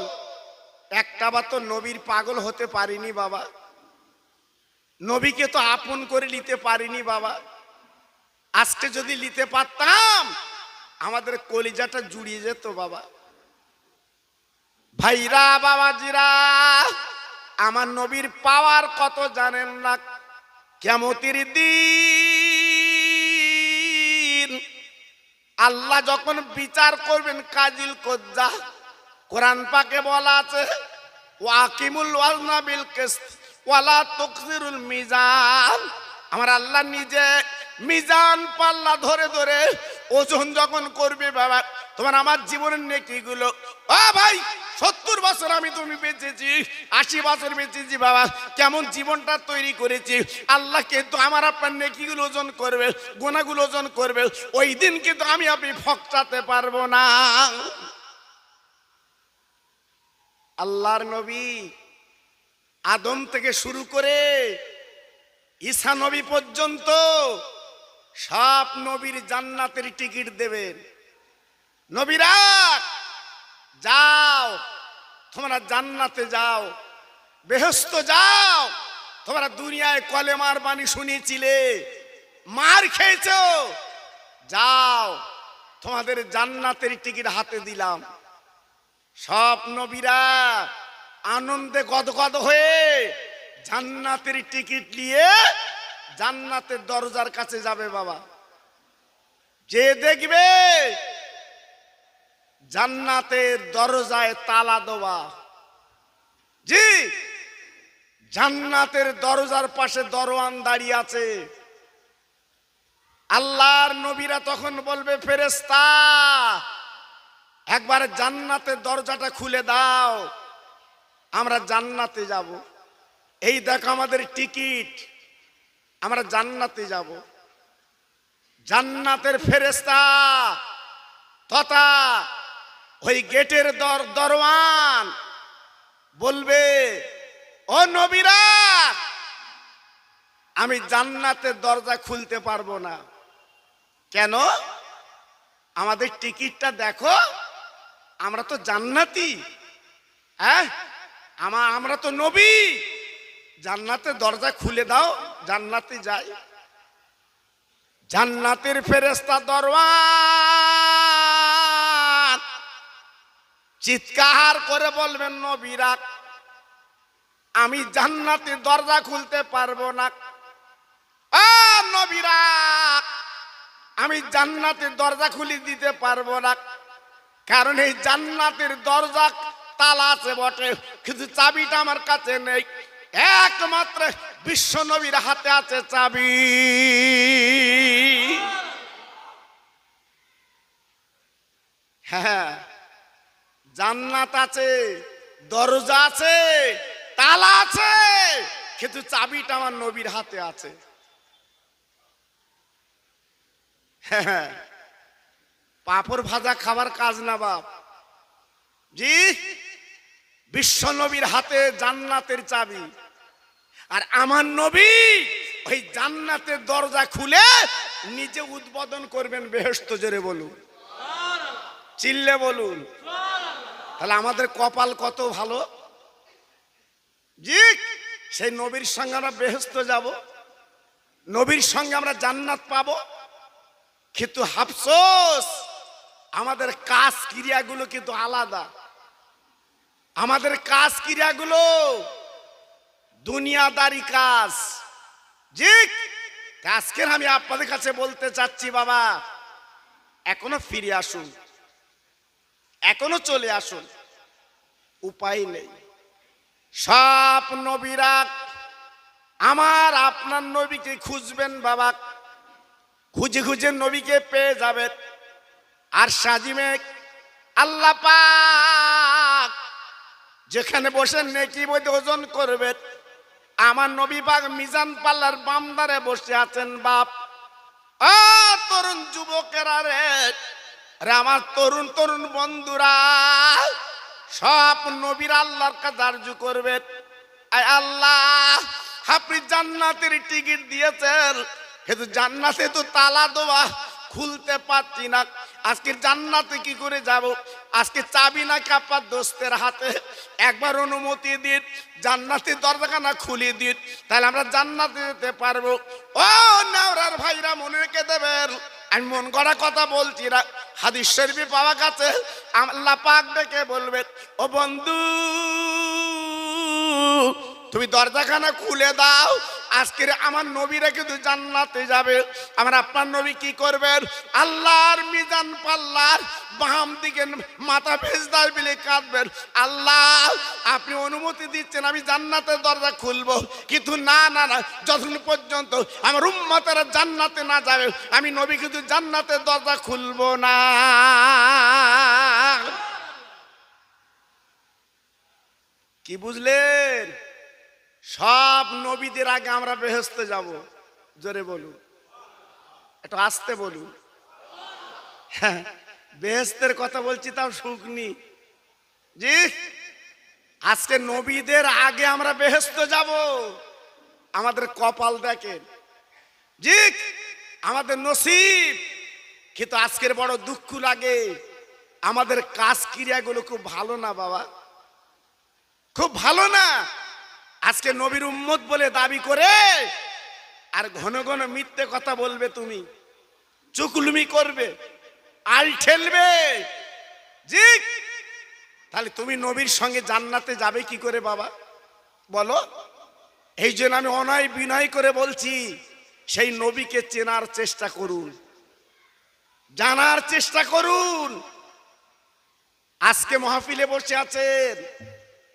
একটা বার তো নবীর পাগল হতে পারিনি বাবা। নবীকে তো আপন করে নিতে পারিনি বাবা। আজকে যদি নিতে পারতাম আমাদের কলিজাটা জুড়িয়ে যেত বাবা। ভাইরা বাবাজিরা, আমার নবীর পাওয়ার কত জানেন না। কিয়ামতের দিন আল্লাহ যখন বিচার করবেন কাজিল কজ্জা, কোরআন পাকে বলা আছে ওয়াকিমুল ওয়াজনা বিল কিসত ওয়ালা তুকসিরুল মিজান। আমার আল্লাহ নিজে মিজান পাল্লা ধরে ধরে ওজন যখন করবে বাবা, তোমার আমার জীবনের নেকিগুলো, ও ভাই 70 বছর আমি তুমি বেঁচেছি, 80 বছর বেঁচেছি বাবা, কেমন জীবনটা তৈরি করেছি। আল্লাহ কিন্তু আমার আপনার নেকিগুলো ওজন করবে, গুনাহগুলো ওজন করবে। ওই দিন কিন্তু আমি আপনি ফকটাতে পারবো না। আল্লাহর নবী আদম থেকে শুরু করে ঈসা নবী পর্যন্ত সব নবীর জান্নাতের টিকিট দেবেন। নবীরা যাও, তোমরা জান্নাতে যাও, বেহেশত যাও। তোমরা দুনিয়ায় কলেমার বাণী শুনেছিলে, মার খেয়েছো, যাও, তোমাদের জান্নাতের টিকিট হাতে দিলাম। সব নবীরা আনন্দে গদগদ হয়ে জান্নাতের টিকিট নিয়ে জান্নাতের দরজার কাছে যাবে বাবা। যে দেখবে জান্নাতের দরজায় তালা দেওয়া, জি জান্নাতের দরজার পাশে দরওয়ান দাঁড়িয়ে আছে। আল্লাহর নবীরা তখন বলবে, ফেরেশতা একবার জান্নাতের দরজাটা খুলে দাও, আমরা জান্নাতে যাব। এই দেখো আমাদের টিকিট, আমরা জান্নাতে যাব। জান্নাতের ফেরেশতা তথা ওই গেটের দরওয়ান বলবে, ও নবীরা আমি জান্নাতের দরজা খুলতে পারবো না। কেন? আমাদের টিকিটটা দেখো, আমরা তো জান্নাতি, হ্যাঁ আমরা তো নবী, জান্নাতের দরজা খুলে দাও, জান্নাতে যাই। জান্নাতের ফেরেশতা দরওয়ান চিৎকার করে বলবেন, নবীরা আমি জান্নাতের দরজা খুলতে পারবো না। নবীরা আমি জান্নাতের দরজা খুলে দিতে পারবো না, কারণ এই জান্নাতের দরজা তালা আছে বটে, কিন্তু চাবিটা আমার কাছে নেই। একমাত্র বিশ্ব নবীর হাতে আছে চাবি। হ্যাঁ, জান্নাত আছে, দরজা আছে, তালা আছে, কিন্তু চাবিটা আমার নবীর হাতে আছে। হ্যাঁ, পাপড় ভাজা খাবার কাজ না বাপ, জি বিশ্ব নবীর হাতে জান্নাতের চাবি। আর আমার নবী ওই জান্নাতের দরজা খুলে নিজে উদ্বোধন করবেন বেহেশত। জোরে বলুন, চিল্লে বলুন। তাহলে আমাদের কপাল কত ভালো, জি সেই নবীর সঙ্গে আমরা বেহেশত যাব, নবীর সঙ্গে আমরা জান্নাত পাবো। কিন্তু আফসোস আমাদের কাজ ক্রিয়াগুলো কিন্তু আলাদা। আমাদের কাজ ক্রিয়াগুলো দুনিয়াদারি কাজ। জি আজকে আমি আপনাদের কাছে বলতে চাচ্ছি, বাবা এখনো ফিরে আসুন, এখনো চলে আসুন, উপায় নেই। সব নবীরা আমার আপনার নবীকে খুঁজবেন বাবা, খুঁজে খুঁজে নবীকে পেয়ে যাবেন। আর সাজিমে আল্লাহ পাক যেখানে বসে নেকি বইতে ওজন করবেন, আমার নবী পাক মিজান পাল্লার বামদারে বসে আছেন। বাপ ও তরুণ যুবকেরা রে, আমার তরুণ তরুণ বন্ধুরা, সব নবীর আল্লাহর কাছে আরজু করবেন, আয় আল্লাহ আপনি জান্নাতের টিকিট দিয়েছেন, কিন্তু জান্নাতে তো তালা দেওয়া, খুলতে পারছি না। আজকে জান্নাতে কি করে যাব? আজকে চাবি না কাপার দোস্তের হাতে, একবার অনুমতি দিন, জান্নাতের দরজাখানা খুলে দিন, তাহলে আমরা জান্নাতে যেতে পারবো। ও নাওরার ভাইরা মনে রেখে দেবেন, আমি মন গড়া কথা বলছি না, হাদিস শরীফে পাওয়া গেছে। আল্লাহ পাক ডেকে বলবেন, ও বন্ধু তুমি দরজাখানা খুলে দাও, আজকের আমার নবীরা কিন্তু জান্নাতে যাবে। আমার আপনার নবী কি করবেন? আল্লাহর মিজান পাল্লার বাম দিকে মাথা ভেজদার বিলে কাঁদবেন, আল্লাহ আপনি অনুমতি দিচ্ছেন আমি জান্নাতের দরজা খুলবো, কিন্তু না না না, যতক্ষণ পর্যন্ত আমার উম্মতেরা জান্নাতে না যাবে আমি নবী কিন্তু জান্নাতের দরজা খুলবো না। কি বুঝলেন? সব নবীদের আগে আমরা বেহেশতে যাব। জোরে বলুন, একটু আস্তে বলুন। হ্যাঁ, বেহেশতের কথা বলছি, তাও শুকনি। জি আজকে নবীদের আগে আমরা বেহেশতে যাব। আমাদের কপাল দেখেন, জি আমাদের নসিব। কিন্তু আজকের বড় দুঃখ লাগে, আমাদের কাজ ক্রিয়াগুলো খুব ভালো না বাবা, খুব ভালো না। আজকে নবীর উম্মত বলে দাবি করে আর ঘন ঘন মিথ্যে কথা বলবে, তুমি চুকলুমি করবে, আল ঠেলবে। জি তাহলে তুমি নবীর সঙ্গে জান্নাতে যাবে কি করে বাবা বলো? এই জন্য আমি অনয় বিনয় করে বলছি, সেই নবীকে চেনার চেষ্টা করুন, জানার চেষ্টা করুন। আজকে মাহফিলে বসে আছেন,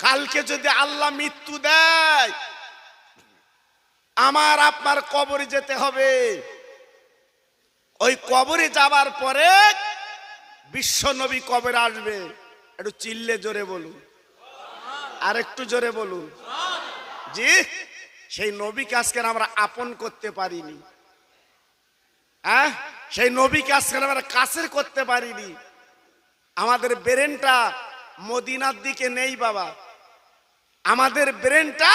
কালকে যদি আল্লাহ মৃত্যু দেয়, আমার আপনার কবরে যেতে হবে। ওই কবরে যাবার পরে বিশ্ব নবী কবরে আসবে। একটু চিল্লে জোরে বলুন, আর একটু জোরে বলুন। জি, সেই নবীকে আজকে আমরা আপন করতে পারিনি। হ্যাঁ, সেই নবীকে আজকে আমরা কাছের করতে পারিনি। আমাদের ব্রেনটা মদিনার দিকে নেই বাবা, আমাদের ব্রেনটা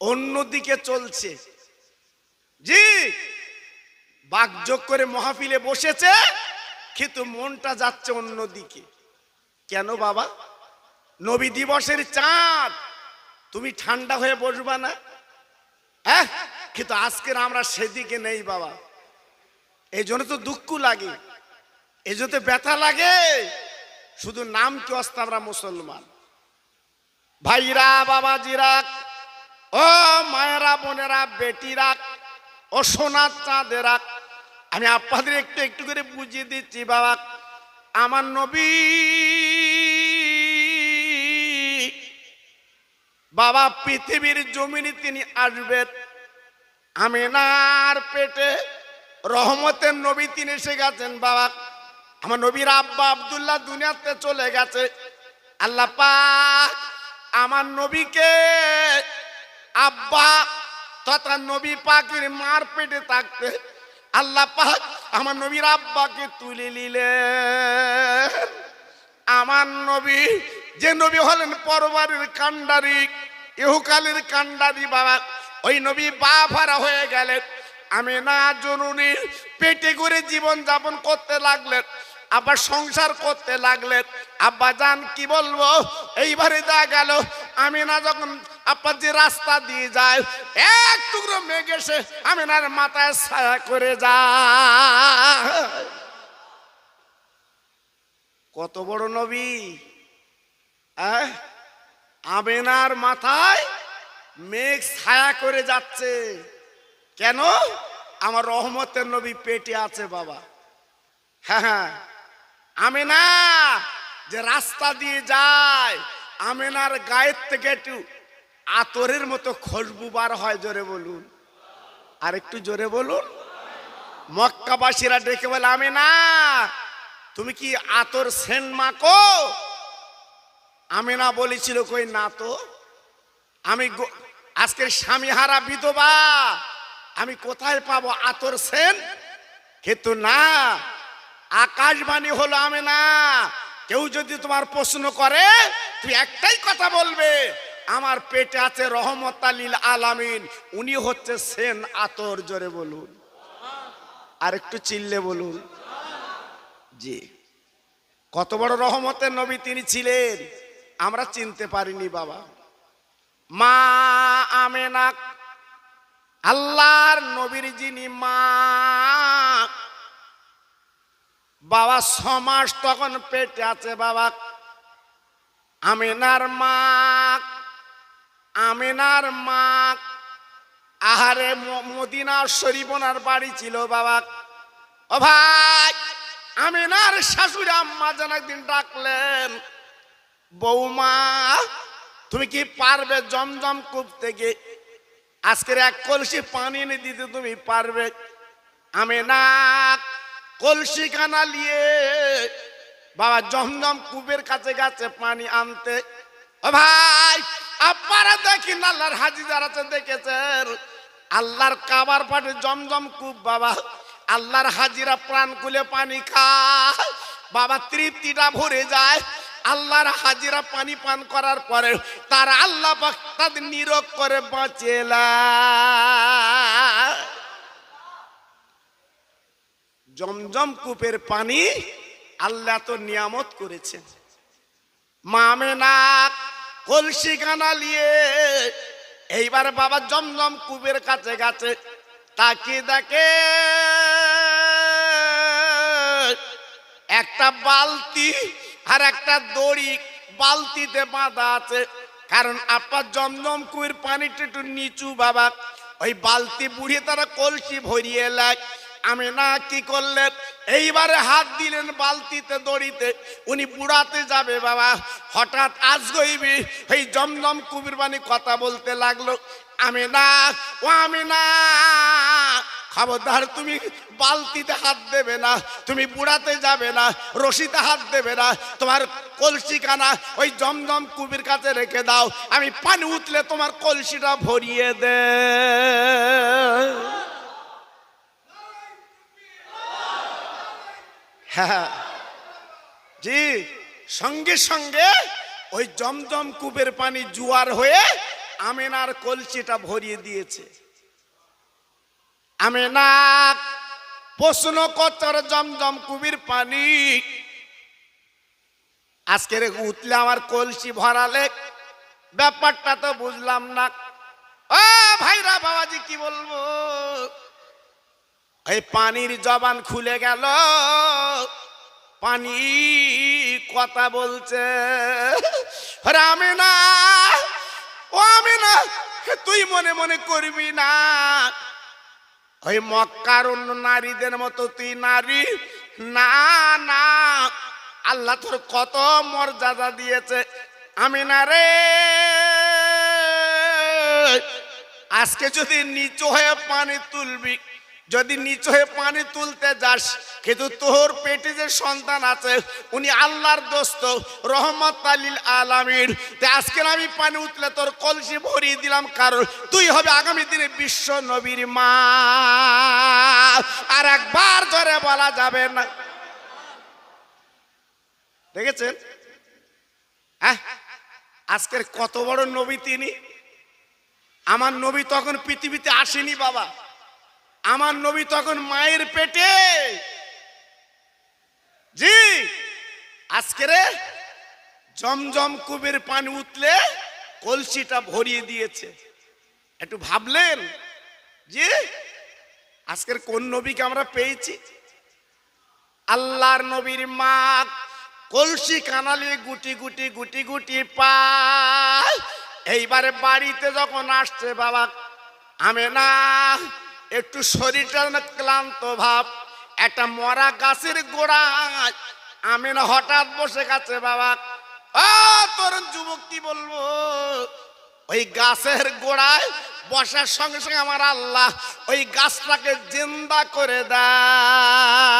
অন্যদিকে চলছে। জি, বাকযোগ করে মাহফিলে বসেছে, কিন্তু মনটা যাচ্ছে অন্যদিকে। কেন বাবা? নবী দিবসের চাঁদ, তুমি ঠান্ডা হয়ে বসবা না? হ্যাঁ, কিন্তু আজকের আমরা সেদিকে নেই বাবা। এই জন্য তো দুঃখ লাগে, এই জন্য তো ব্যথা লাগে। শুধু নাম কি অস্ত আমরা মুসলমান। ভাইরা, বাবাজিরা, ও মায়েরা, বোনেরা, বেটিরা, ও সোনার চাঁদেরা, আমি আপনাদের একটু একটু করে বুঝিয়ে দিচ্ছি বাবা। আমার নবী বাবা পৃথিবীর জমিনে তিনি আসবেন। আমিনার পেটে রহমতের নবী তিনি এসে গেছেন বাবা। আমার নবীর আব্বা আব্দুল্লাহ দুনিয়াতে চলে গেছে। আল্লাহ পাক আমার নবীকে আব্বা তথা নবী পাকের মার পেটে থাকতে আল্লাহ পাক আমার নবীর আব্বাকে তুলে নিলেন। আমার নবী, যে নবী হলেন পরবারের কান্ডারি, ইহকালের কান্ডারি বাবা, ওই নবী বাফারা হয়ে গেলেন। আমিনা জননী পেটে করে জীবন যাপন করতে লাগলেন, আবার সংসার করতে লাগলেন। আব্বা জান কি বলবো, এইবারে দেখা গেল আমিনা যখন আব্বা যে রাস্তা দিয়ে যায়, এক টুকরো মেঘ এসে আমিনার মাথায় ছায়া করে যায়। কত বড় নবী! আমিনার মাথায় মেঘ ছায়া করে যাচ্ছে। কেন? আমার রহমতের নবী পেটে আছে বাবা। হ্যাঁ, আমিনা যে রাস্তা দিয়ে যায়, আমিনার গায়ের থেকে একটু আতরের মতো খুশবু বার হয়। জোরে বলুন, আর একটু জোরে বলুন। মক্কাবাসীরা ডেকে বলে, আমিনা তুমি কি আতর সেন্ট মাখো? আমিনা বলেছিল, কই না তো, আমি আজকে স্বামীহারা বিধবা, আমি কোথায় পাবো আতর সেন্ট? কিন্তু না, আকাশবাণী হলো আমিনা, কেউ যদি তোমার প্রশ্ন করে তুই একটাই কথা বলবে, আমার পেটে আছে রহমত লিল আলামিন, উনি হচ্ছে সেন আতর। জোরে বলুন, আর একটু চিল্লে বলুন। জি, কত বড় রহমতের নবী তিনি ছিলেন, আমরা চিনতে পারিনি বাবা। মা আমেনা, আল্লাহর নবীর যিনি মা বাবা, 6 মাস তখন পেটে আছে বাবা। আমিনার মা, আমিনার মা, আহারে মদিনা শরীফ ওনার বাড়ি ছিল বাবা। ও ভাই, আমিনার শাশুড়ি আম্মা যেন একদিন ডাকলেন, বৌমা তুমি কি পারবে জমজম কূপ থেকে আজকের 1 কলসি পানি এনে দিতে? তুমি পারবে? আমিনা কলসি খানা নিয়ে বাবা জমজম কূপের কাছে গেছে পানি আনতে। ও ভাই, আপনারা দেখি না, আল্লাহর হাজি যারা দেখেছেন, আল্লাহর কাবার পাটে জমজম কূপ বাবা, আল্লাহর হাজিরা প্রাণ খুলে পানি খায় বাবা, তৃপ্তিটা ভরে যায়। আল্লাহর হাজিরা পানি পান করার পরে তারা আল্লাহ পাক তাদের নিরোগ করে বাঁচেলা। জমজম কূপের পানি আল্লাহ তো নিয়ামত করেছেন। মা আমেনা কলসি খানা নিয়ে এইবার বাবা জমজম কূপের কাছে গেছে, তাকিয়ে দেখে একটা বালতি আর একটা দড়ি বালতিতে বাঁধা আছে, কারণ আপনার জমজম কুয়ির পানিটা একটু নিচু বাবা। ওই বালতি বুড়িয়ে তারা কলসি ভরিয়ে লাগ। আমি না কি করলেন, এইবারে হাত দিলেন বালতিতে দড়িতে, উনি বুড়াতে যাবে বাবা। হঠাৎ আজ গইবি এই জমজম কুবির বাণী কথা বলতে লাগলো, আমি না ও আমি না, খবরদার তুমি বালতিতে হাত দেবে না, তুমি বুড়াতে যাবে না, রশিতে হাত দেবে না, তোমার কলসি কানা ওই জমজম কুবির কাছে রেখে দাও, আমি পানি উঠলে তোমার কলসিটা ভরিয়ে দে। হ্যাঁ জি, সঙ্গে সঙ্গে ওই জমজম কূপের পানি জোয়ার হয়ে আমেনার কলসিটা ভরিয়ে দিয়েছে। আমেনা প্রশ্ন করছে, জমজম কূপের পানি আজকের উঠলে আমার কলসি ভরালে, ব্যাপারটা তো বুঝলাম না। ও ভাইরা বাবাজি কি বলবো, এই পানির জবান খুলে গেল, পানি কথা বলছে। আমেনা ও আমেনা, তুই মনে মনে করবি না ওই মক্কার অন্য নারীদের মতো তুই নারী না, না আল্লাহ তোর কত মর্যাদা দিয়েছে। আমেনা রে, আজকে যদি নিচু হয়ে পানি তুলবি, যদি নিচু হয়ে পানি তুলতে যাস, কিন্তু তোর পেটে যে সন্তান আছে উনি আল্লাহর দোস্ত, রহমত লিল আলামিন। আজকে আমি পানি উঠলে তোর কলসি ভরিয়ে দিলাম, কারণ তুই হবে আগামী দিনে বিশ্ব নবীর মা। আর একবার ধরে বলা যাবে না। দেখেছেন হ্যাঁ, আজকের কত বড় নবী তিনি। আমার নবী তখন পৃথিবীতে আসেনি বাবা, আমার নবী তখন মায়ের পেটে। জি, আজকের জমজম কূপের পানি উঠলে কলসিটা ভরিয়ে দিয়েছে। একটু ভাবলেন যে আজকের কোন নবীকে আমরা পেয়েছি? আল্লাহর নবীর মা কলসি কানালে গুটি গুটি গুটি গুটি পায়। এইবারে বাড়িতে যখন আসছে বাবা, আমেনা একটু শরীরটা ক্লান্ত ভাব, একটা মরা গাছের গোড়ায় আমেনা হঠাৎ বসে গেছে বাবা। ও তরুণ যুবক কি বলবো, ওই গাছের গোড়ায় বসার সঙ্গে সঙ্গে আমার আল্লাহ ওই গাছটাকে জিন্দা করে দেয়।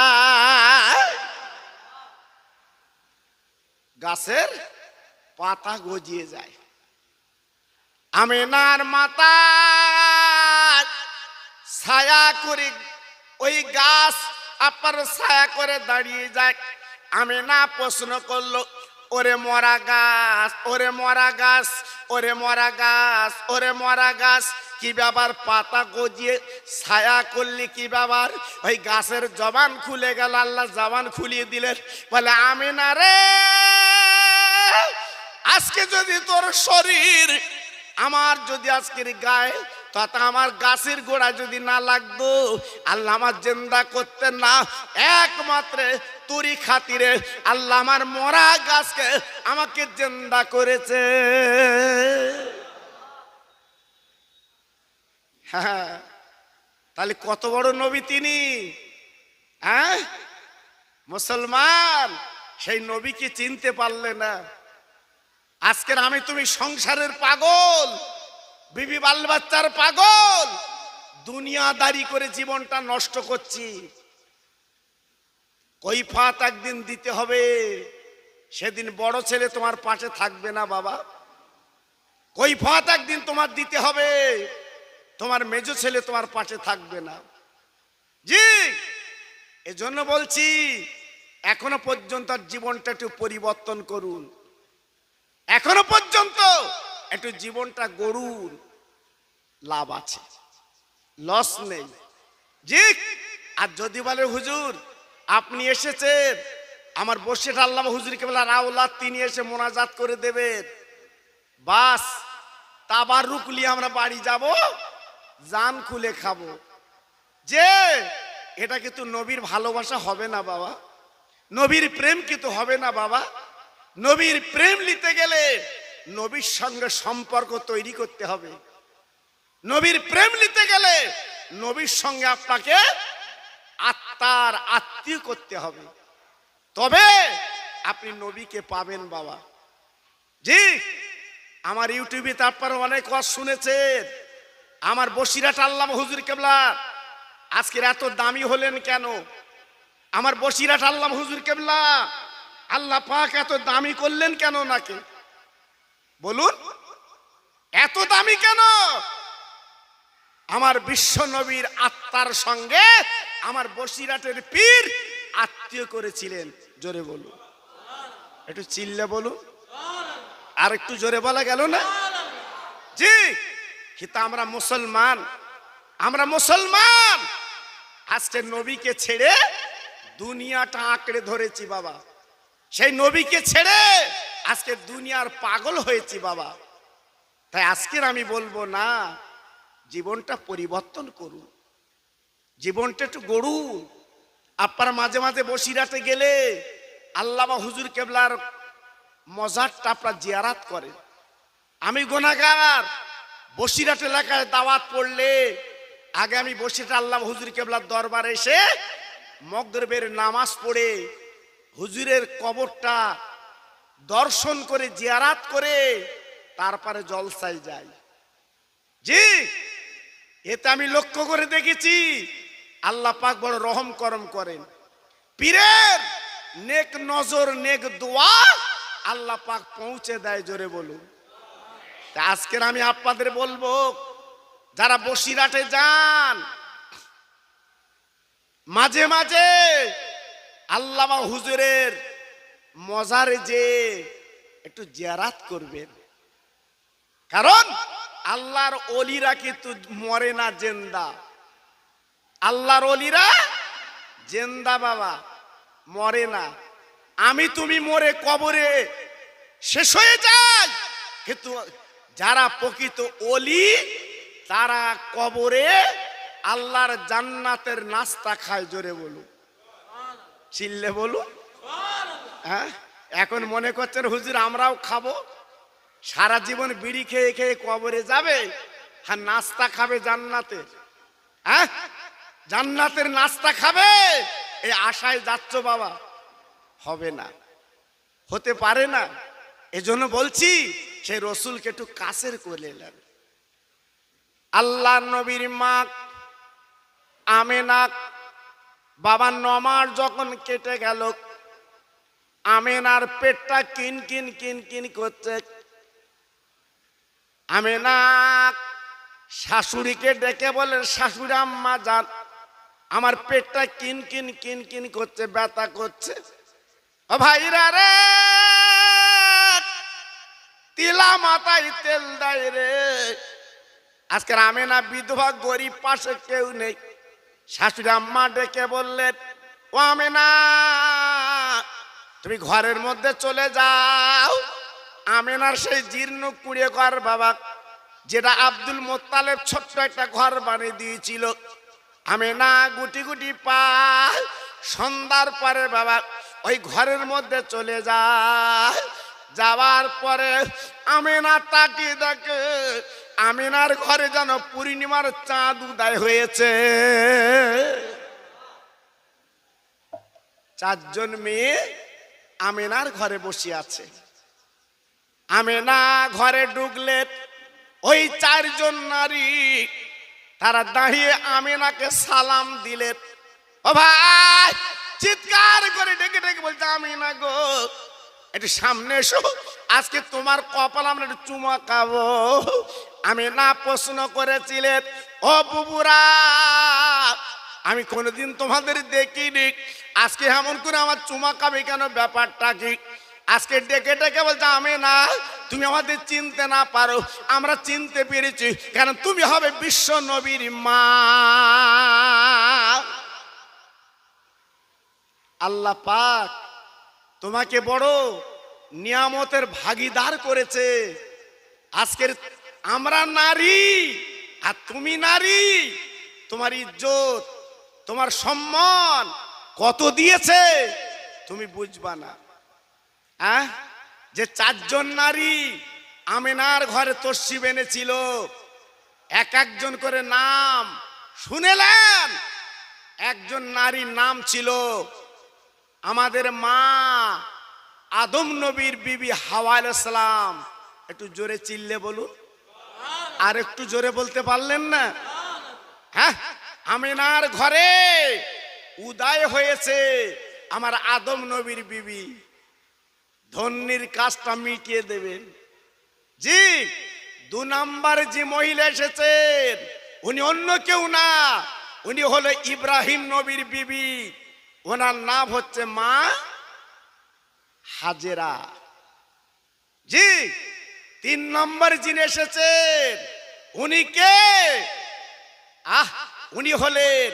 গাছের পাতা গজিয়ে যায়, আমেনার মাথা ছায়া করে ওই গাছ আপনার ছায়া করে দাঁড়িয়ে যায়। আমেনা প্রশ্ন করলো, ওরে মরা গাছ, ওরে মরা গাছ, ওরে মরা গাছ, ওরে মরা গাছ, কি ব্যাপার পাতা গজিয়ে ছায়া করলি কি ব্যাপার? ওই গাছের জবান খুলে গেল, আল্লাহ জবান খুলিয়ে দিলেন, বলে আমেনা রে, আজকে যদি তোর শরীর আমার যদি আজকের গায়ে তথা আমার গাছের গোড়া যদি না লাগতো, আল্লাহ আমার জিন্দা করতেন না। একমাত্র তুরি খাতিরে আল্লাহ আমার মরা গাছকে আমাকে জিন্দা করেছে। হ্যাঁ, তাহলে কত বড় নবী তিনি। হ্যাঁ মুসলমান, সেই নবীকে চিনতে পারলে না। আজকের আমি তুমি সংসারের পাগল, বিবি বাল বাচ্চার পাগল, দুনিয়াদারি করে জীবনটা নষ্ট করছি। কৈফাত একদিন দিতে হবে, সেদিন বড় ছেলে তোমার পাশে থাকবে না বাবা। কৈফাত একদিন তোমার দিতে হবে, তোমার মেজো ছেলে তোমার পাশে থাকবে না। জি, এজন্য বলছি এখনো পর্যন্ত জীবনটা একটু পরিবর্তন করুন, এখনো পর্যন্ত একটু জীবনটা গড়ুন, লাভ আছে, লস নেই। জি, আর যদি বলে হুজুর আপনি এসেছেন, আমার বসে আল্লাহ হুজুরকে বলে রাউলাত তিনি এসে মোনাজাত করে দেবেন, বাস তাবাররুক নিয়ে আমরা বাড়ি যাব, জান খুলে খাবো, যে এটা কিন্তু নবীর ভালোবাসা হবে না বাবা। নবীর প্রেম কি তো হবে না বাবা? নবীর প্রেম নিতে গেলে নবীর সঙ্গে সম্পর্ক তৈরি করতে হবে। নবীর প্রেম নিতে গেলে নবীর সঙ্গে আপনাকে আত্মার আত্মীয় করতে হবে, তবে আপনি নবীকে পাবেন বাবা। জি, আমার ইউটিউবে তারপর অনেক ওয়াজ শুনেছেন। আমার বসিরহাট আল্লামা হুজুর কেবলা আজকের এত দামি হলেন কেন? আমার বসিরহাট আল্লামা হুজুর কেবলা আল্লাহ পাক এত দামি করলেন কেন নাকি বলুন? এত দামি কেন? আমার বিশ্ব নবীর আত্মার সঙ্গে আমার বসিরহাটের পীর আত্মীয় করেছিলেন। জোরে বলুন, একটু চিল্লে বলুন, আর একটু জোরে বলা গেল না? জি, কিন্তু আমরা মুসলমান, আমরা মুসলমান আজকে নবীকে ছেড়ে দুনিয়াটা আঁকড়ে ধরেছি বাবা। সেই নবীকে ছেড়ে আজকে দুনিয়ার পাগল হয়েছি বাবা। তাই আজকের আমি বলবো না, জীবনটা পরিবর্তন করুন, জীবনটা একটু গড়ুন। আপনারা মাঝে মাঝে বসিরহাটে গেলে আল্লামা হুজুর কেবলার মজারটা আপনারা জিয়ারাত করেন। আমি গুনাহগার, বসিরহাট এলাকায় দাওয়াত পড়লে আগে আমি বসিরহাট আল্লামা হুজুর কেবলার দরবারে এসে মাগরিবের নামাজ পড়ে হুজুরের কবরটা দর্শন করে জিয়ারাত করে তারপরে জলসায় যাই। জি, এতে আমি লক্ষ্য করে দেখেছি আল্লাহ পাক বড় রহম করম করেন। পীরের নেক নজর নেক দোয়া আল্লাহ পাক পৌঁছে দেয়। জোরে বলুন। তা আজকের আমি আপনাদের বলবো, যারা বসিরহাটে যান মাঝে মাঝে আল্লামা হুজুরের মজারে যে একটু জিয়ারাত করবেন, কারণ আল্লাহর ওলিরা কিন্তু মরে না, জেন্দা। আল্লাহর ওলিরা জেন্দা বাবা, মরে না। আমি তুমি মরে কবরে শেষ হয়ে যাই, কিন্তু যারা প্রকৃত ওলি তারা কবরে আল্লাহর জান্নাতের নাস্তা খায়। জোরে বলুন, চিল্লে বলুন। হ্যাঁ, এখন মনে করছেন হুজুর আমরাও খাবো, সারা জীবন বিড়ি খেয়ে খেয়ে কবরে যাবে আর নাস্তা খাবে জান্নাতের। হ্যাঁ, জান্নাতের নাস্তা খাবে এই আশায় যাচ্ছ বাবা? হবে না, হতে পারে না। এজন্য বলছি সেই রসুলকে একটু কাছের করে এলেন। আল্লাহ নবীর মা আমেনা বাবা 9 মাস যখন কেটে গেল, আমেনার পেটটা কিন কিন কিন কিন করছে। আমেনা শাশুড়িকে ডেকে বলে, শাশুড়ি আম্মা যান, আমার পেটটা কিন কিন কিন কিন করছে, ব্যথা করছে। ও ভাইরা রে, তিলা মাথায় তেল দেয় রে। আজকের আমেনা বিধবা, গরিব, পাশে কেউ নেই। শাশুড়ি আম্মা ডেকে বললেন, ও আমেনা তুমি ঘরের মধ্যে চলে যাও। আমেনার সেই জীর্ণ কুড়ে ঘর বাবা, যেটা আব্দুল মোত্তালেব ছোট্ট একটা ঘর বানিয়ে দিয়েছিল, আমেনা গুটি গুটি পা সন্ধ্যার পরে বাবা ওই ঘরের মধ্যে চলে যায়। যাওয়ার পরে আমেনা তাকিয়ে দেখে আমেনার ঘরে যেন পূর্ণিমার চাঁদ উদয় হয়েছে। 4 জন মেয়ে আমেনার ঘরে বসে আছে। আমেনা ঘরে ঢুকলে ওই 4 জন নারী তারা দাঁড়িয়ে আমেনাকে সালাম দিলেন। ও ভাই, চিৎকার করে ডেকে ডেকে বলছে, আমেনা গো একটু সামনে এসো, আজকে তোমার কপাল আমরা একটু চুমা খাবো। আমেনা প্রশ্ন করেছিলেন, ও বুবুরা আমি কোনোদিন তোমাদের দেখিনি, আজকে এমন করে আমার চুমা খাবে কেন, ব্যাপারটা কি? আজকে ডেকে ডেকে বলছে, আমেনা তুমি আমাদের চিনতে না পারো, আমরা চিনতে পেরেছি, কারণ তুমি হবে বিশ্ব নবীর মা। আল্লাহ পাক তোমাকে বড় নিয়ামতের ভাগীদার করেছে। আজকের আমরা নারী আর তুমি নারী, তোমার ইজ্জত তোমার সম্মান কত দিয়েছে তুমি বুঝবা না। যে 4 জন নারী আমিনার ঘরে তশরিফ এনেছিল, এক একজন করে নাম শুনেলেন। একজন নারীর নাম ছিল আমাদের মা আদম নবীর বিবি হাওয়া আলাইহিস সালাম। একটু জোরে চিল্লে বলুন। আর একটু জোরে বলতে পারলেন না? হ্যাঁ, আমিনার ঘরে উদয় হয়েছে আমার আদম নবীর বিবি। ধন্যির কাজটা মিটিয়ে দেবেন। জি, 2 নাম্বার যে মহিলা এসেছেন উনি অন্য কেউ না, উনি হলো ইব্রাহিম নবীর বিবি। ওনার নাম হচ্ছে মা হাজেরা। জি, 3 নম্বর যিনি এসেছেন উনি কে? উনি হলেন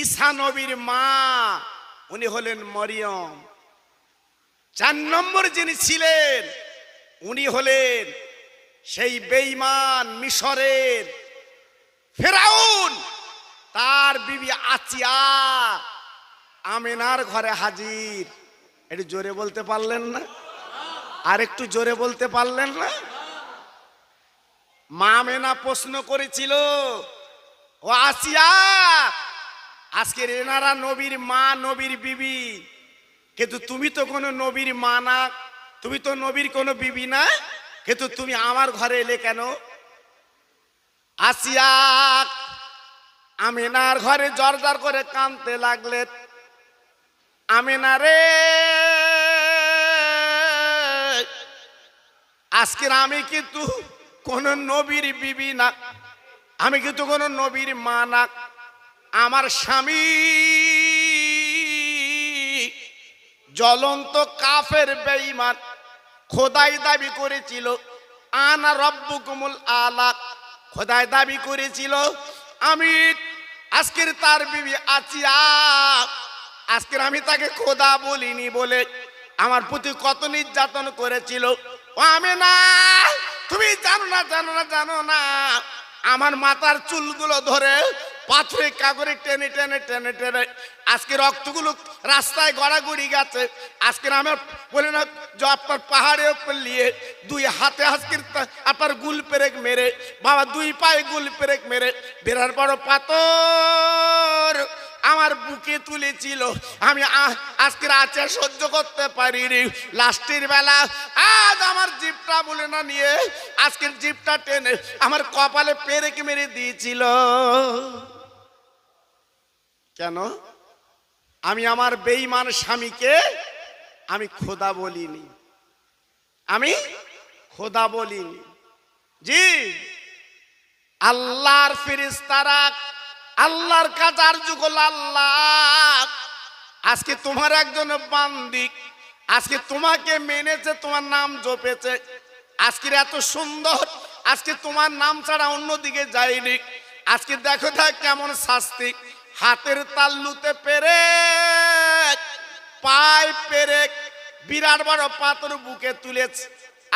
ঈসা নবীর মা, উনি হলেন মরিয়ম। 4 নম্বর যিনি ছিলেন উনি হলেন সেই বেঈমান মিশরের ফেরাউন, তার বিবি আচিয়া আমিনার ঘরে হাজির। একটু জোরে বলতে পারলেন না? আর একটু জোরে বলতে পারলেন না? মা আমিনা প্রশ্ন করেছিল, ও আসিয়া, আজকের এনারা নবীর মা নবীর বিবি, কিন্তু তুমি তো কোনো নবীর মা না, তুমি তো নবীর কোনো বিবি না, কিন্তু তুমি আমার ঘরে এলে কেন? আসিয়া আমিনার ঘরে জর্জর করে কাঁদতে লাগলেন। আমিনা রে, আজকের আমি কিন্তু কোন নবীর বিবি না, আমি কিন্তু কোন নবীর মা না। আমার স্বামী জ্বলন্ত কাফের বেঈমান, খোদাই দাবি করেছিল আনা রব্বুকুমুল আলা, খোদাই দাবি করেছিল আমি আজকের তার বিবি আচিয়া। আজকের আমি তাকে খোদা বলিনি বলে আমার প্রতি কত নির্যাতন করেছিল। ও আমিনা, তুমি জানো না, জানো না, জানো না, আমার মাথার চুলগুলো ধরে পাথরে কাগরে টেনে টেনে টেনে টেনে আজকে রক্তগুলো রাস্তায় গড়াগড়ি গেছে। আজকে আমার বলে না যে আপনার পাহাড়ের উপর নিয়ে 2 হাতে আজকের আপনার গুল পেরেক মেরে, বাবা 2 পায়ে গুল পেরেক মেরে বেড়ার বড় পাথর আমার বুকে তুলেছিল। আমি আজকের আচার সহ্য করতে পারিনি। লাস্টের বেলা আজ আমার জিভটা বলে না নিয়ে আজকের জিভটা টেনে আমার কপালে পেরেক মেরে দিয়েছিল। কেন? আমি আমার বেঈমান স্বামীকে আমি খোদা বলিনি, আমি খোদা বলিনি। জি, আল্লাহর ফেরেশতারা আল্লাহর কাজ আরজু করল, আল্লাহ আজকে তোমার একজন বান্দি আজকে তোমাকে মেনেছে, তোমার নাম জপেছে, আজকের এত সুন্দর, আজকে তোমার নাম ছাড়া অন্যদিকে যায়নি। আজকে দেখো দেখ কেমন শাস্তি, হাতের তাল্লুতে পেরেক, পায়ে পেরেক, বিরাট বড় পাথর বুকে তুলেছে,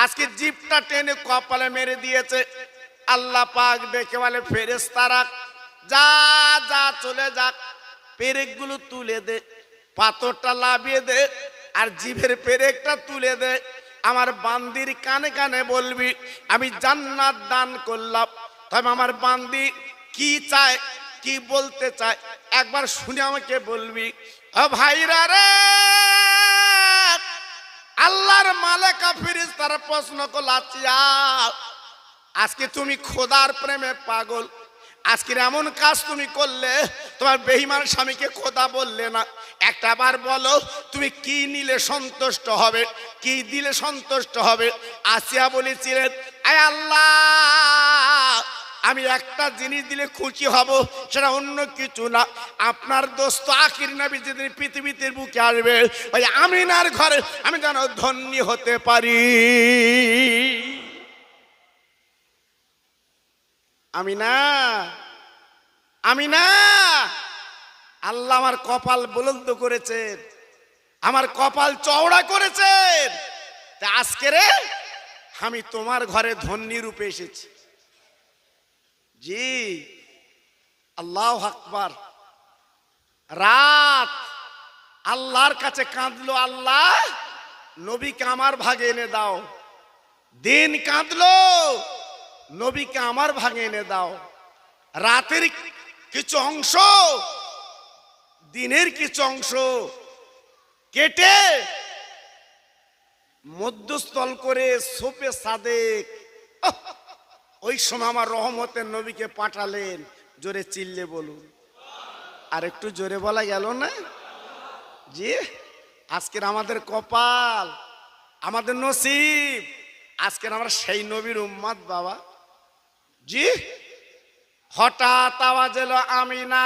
আজকে জিভটা টেনে কপালে মেরে দিয়েছে। আল্লাহ পাক ডেকে বলে ফেরেশতারা, যা যা চলে যাক, পেরেকগুলো তুলে দে, পাথরটা লাভিয়ে দে, আর জিভের পেরেকটা তুলে দে। আমার বান্দির কানে কানে বলবি আমি জান্নাত দান করলাম। তবে আমার বান্দি কি চায়, কি বলতে চায় একবার শুনে আমাকে বলবি। ও ভাইরা রে, আল্লাহর মালাকা ফেরেশতারা প্রশ্ন করল, আচ্ছা আজকে তুমি খোদার প্রেমে পাগল, আজকের এমন কাজ তুমি করলে, তোমার বেঈমান স্বামীকে খোদা বললে না, একটা বার বলো তুমি কি নিলে সন্তুষ্ট হবে, কি দিলে সন্তুষ্ট হবে? আসিয়া বলেছিলেন, আয় আল্লাহ, আমি একটা জিনিস দিলে খুশি হব, সেটা অন্য কিছু না, আপনার দোস্ত আখির নবী যেদিন পৃথিবীতে বুকে আসবে ওই আমিনার ঘরে আমি যেন ধন্য হতে পারি। আমিনা, আমিনা, আল্লাহ আমার কপাল বুলন্দ করেছেন, আমার কপাল চওড়া করেছেন, তা আজকে রে আমি তোমার ঘরে ধন্যী রূপে এসেছি। জি, আল্লাহু আকবার। রাত আল্লাহর কাছে কাঁদলো, আল্লাহ নবীকে আমার ভাগে এনে দাও। দিন কাঁদলো, নবীকে আমার ভাগে এনে দাও। রাতের কিছু অংশ, দিনের কিছু অংশ কেটে মধ্যস্থল করে সোপে সাদেক, ওই সময় আমার রহমতের নবীকে পাঠালেন। জোরে চিল্লে বলুন, আর একটু জোরে বলা গেল না? জি, আজকের আমাদের কপাল, আমাদের নসিব, আজকের আমরা সেই নবীর উম্মত বাবা। জি, হঠাৎ আওয়াজ এলো, আমিনা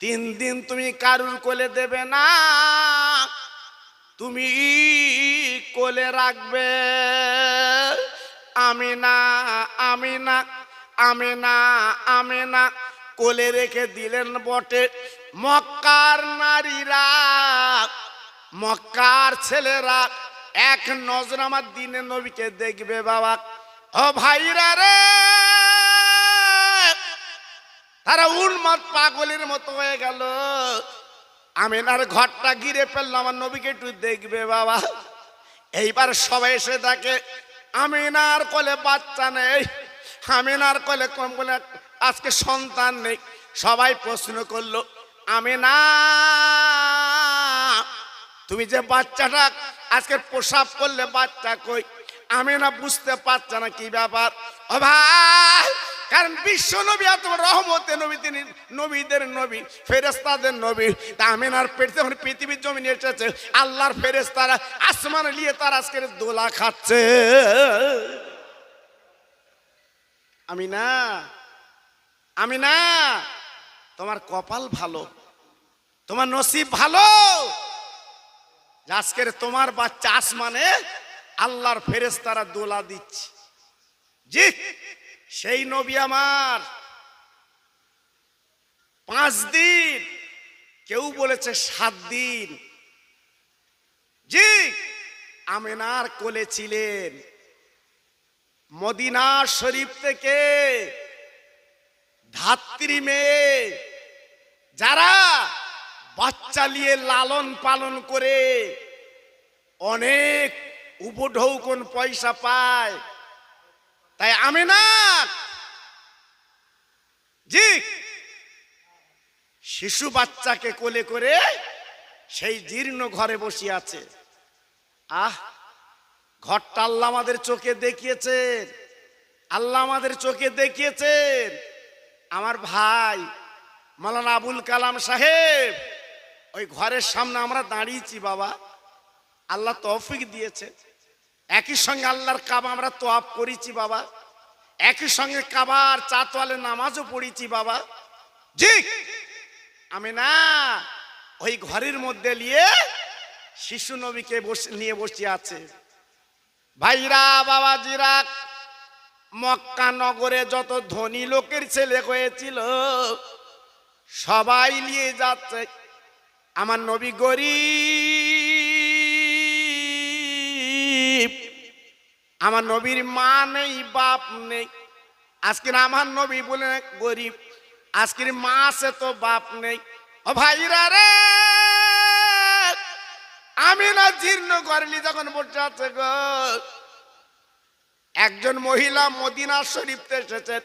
3 দিন তুমি কারুর কোলে দেবে না, তুমি কোলে রাখবে। আমিনা আমিনা আমিনা আমিনা কোলে রেখে দিলেন বটে। মক্কার নারীরা, মক্কার ছেলেরা এক নজর আমার দিনে নবীকে দেখবে বাবা। ও ভাইরা রে, তারা উন্মাদ পাগলের মতো হয়ে গেল। আমিনার ঘরটা ঘিরে ফেললো, আমার নবীকে একটু দেখবে বাবা। এইবার সবাই এসে দেখে আমিনার কোলে বাচ্চা নেই, আমিনার কোলে কম বলে আজকে সন্তান নেই। সবাই প্রশ্ন করলো, আমিনা তুমি যে বাচ্চাটা আজকে প্রসাব করলে, বাচ্চা কই? আমিনা বুঝতে পারছে না কি ব্যাপার। ও ভাই, কারণ বিশ্ব নবী এত রহমতে নবী, তিনি নবীদের নবী, ফেরেশতাদের নবী। তা আমিনার পেট যখন পৃথিবীর জমিনে এসেছে, আল্লাহর ফেরেশতারা আসমানে নিয়ে তার আজকের দোলা খাচ্ছে। আমিনা আমিনা, তোমার কপাল ভালো, তোমার নসিব ভালো, আজকের তোমার বাচ্চা আসমানে আল্লাহর ফেরেশতারা দোলা দিচ্ছে। জি, সেই নবী আমার 5 দিন, কেউ বলেছে 7 দিন, জি আমিনার কোলে ছিলেন। মদিনা শরীফ থেকে ধাত্রী মেয়ে যারা বাচ্চা নিয়ে লালন পালন করে অনেক উপঢৌকন পয়সা পায়, তাই আমিনা জি শিশু বাচ্চাকে কোলে করে সেই জীর্ণ ঘরে বসে আছে। আহ, ঘরটা আল্লাহ আমাদের চোখে দেখিয়েছেন, আল্লাহ আমাদের চোখে দেখিয়েছেন। আমার ভাই মাওলানা আবুল কালাম সাহেব, ওই ঘরের সামনে আমরা দাঁড়িয়েছি বাবা, আল্লাহ তৌফিক দিয়েছে। একই সঙ্গে আল্লাহর কাবা আমরা তোয়াফ করেছি বাবা, একই সঙ্গে কাবার চাতওয়ালে নামাজও পড়েছি বাবা। জি আমিনা ওই ঘরের মধ্যে নিয়ে শিশু নবীকে নিয়ে বসে আছে। ভাইরা বাবাজিরা, মক্কা নগরে যত ধনী লোকের ছেলে হয়েছিল সবাই নিয়ে যাচ্ছে। আমার নবী গরিব, আমার নবীর মা নেই, বাপ নেই। আজকের আমার নবী বলে গরিব, আজকের মা আছে তো বাপ নেই। ও ভাইরা রে, আমি না জীর্ণ করলি যখন বসে আছে গো, একজন মহিলা মদিনা শরীফ এসেছে,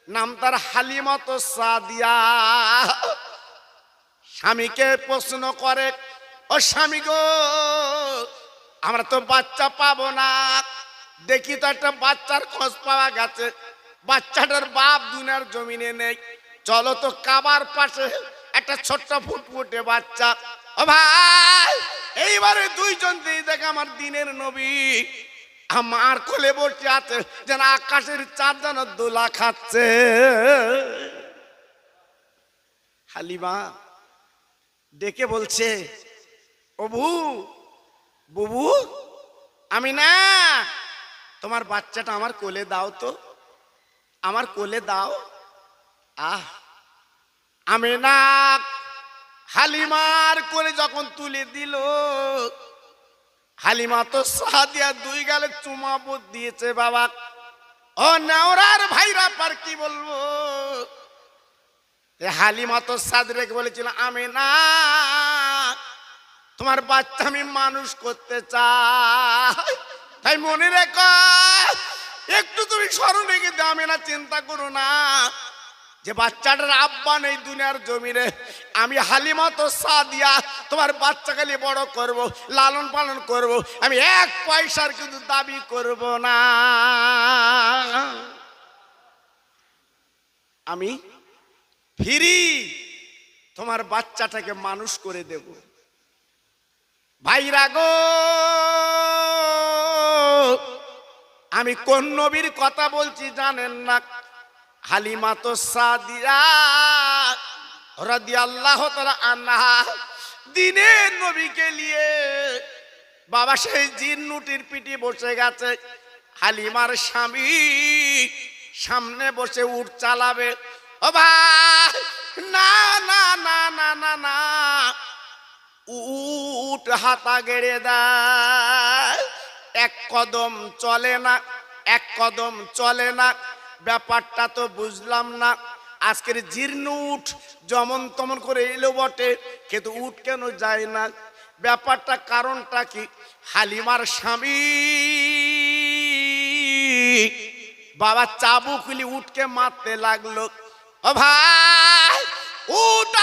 নাম তার হালিমাতো সাদিয়া। স্বামীকে প্রশ্ন করে, ও স্বামী গো, আমরা তো বাচ্চা পাবো না, দেখি তো একটা বাচ্চার খোঁজ পাওয়া গেছে, বাচ্চাটার বাপ দুনিয়ার জমিনে নেই, চলো তো কাবার পাশে একটা ছোট্ট ফুটফুটে বাচ্চা। ও ভাই, এইবারে দুইজন দিয়ে দেখে আমার দিনের নবী আমার কোলে বসে আছে, যেন আকাশের চাঁদ যেন দোলা খাচ্ছে। হালিমা ডেকে বলছে, ওবু বুবু, আমি না, তোমার বাচ্চাটা আমার কোলে দাও তো, আমার কোলে দাও। আহ, আমি না হালিমার কোলে যখন তুলে দিল, হালিমা তো সাদিয়া 2 গালে চুমা দিয়েছে বাবা। ও নেওরার ভাইরা, পার কি বলবো, হালিমা তো সাদরেকে বলেছিল, আমি না, তোমার বাচ্চা আমি মানুষ করতে চাই। তাই মনে রেখো, একটু তুমি স্মরণ রেখে দাও, আমি না, চিন্তা করো না যে বাচ্চাটার আব্বা নেই দুনিয়ার জমিনে, আমি হালিমা তো সাদিয়া তোমার বাচ্চাকে বড় করব, লালন পালন করব, আমি এক পয়সার কিন্তু দাবি করব না। আমি ফ্রি তোমার বাচ্চাটাকে মানুষ করে দেব। ভাইরা গো, আমি কোন নবীর কথা বলছি জানেন না? হালিমা তো সাদিয়া রাদিয়াল্লাহু তাআলা আনহা দিনের নবীকে নিয়ে বাবা সেই জিন্নুটির পিঠে বসে গেছে। হালিমার স্বামী সামনে বসে উট চালাবে। ও ভাই, না না না না না না, উট হাতা গেড়ে দেয়, এক কদম চলে না, এক কদম চলে না। ব্যাপারটা তো বুঝলাম না। আজকের জীর্ণ উট যেমন তেমন করে এলো বটে, কিন্তু উট কেন যায় না? ব্যাপারটা কারণটা কি? হালিমার স্বামী বাবা চাবুক উটকে মারতে লাগলো। ও ভাই, উট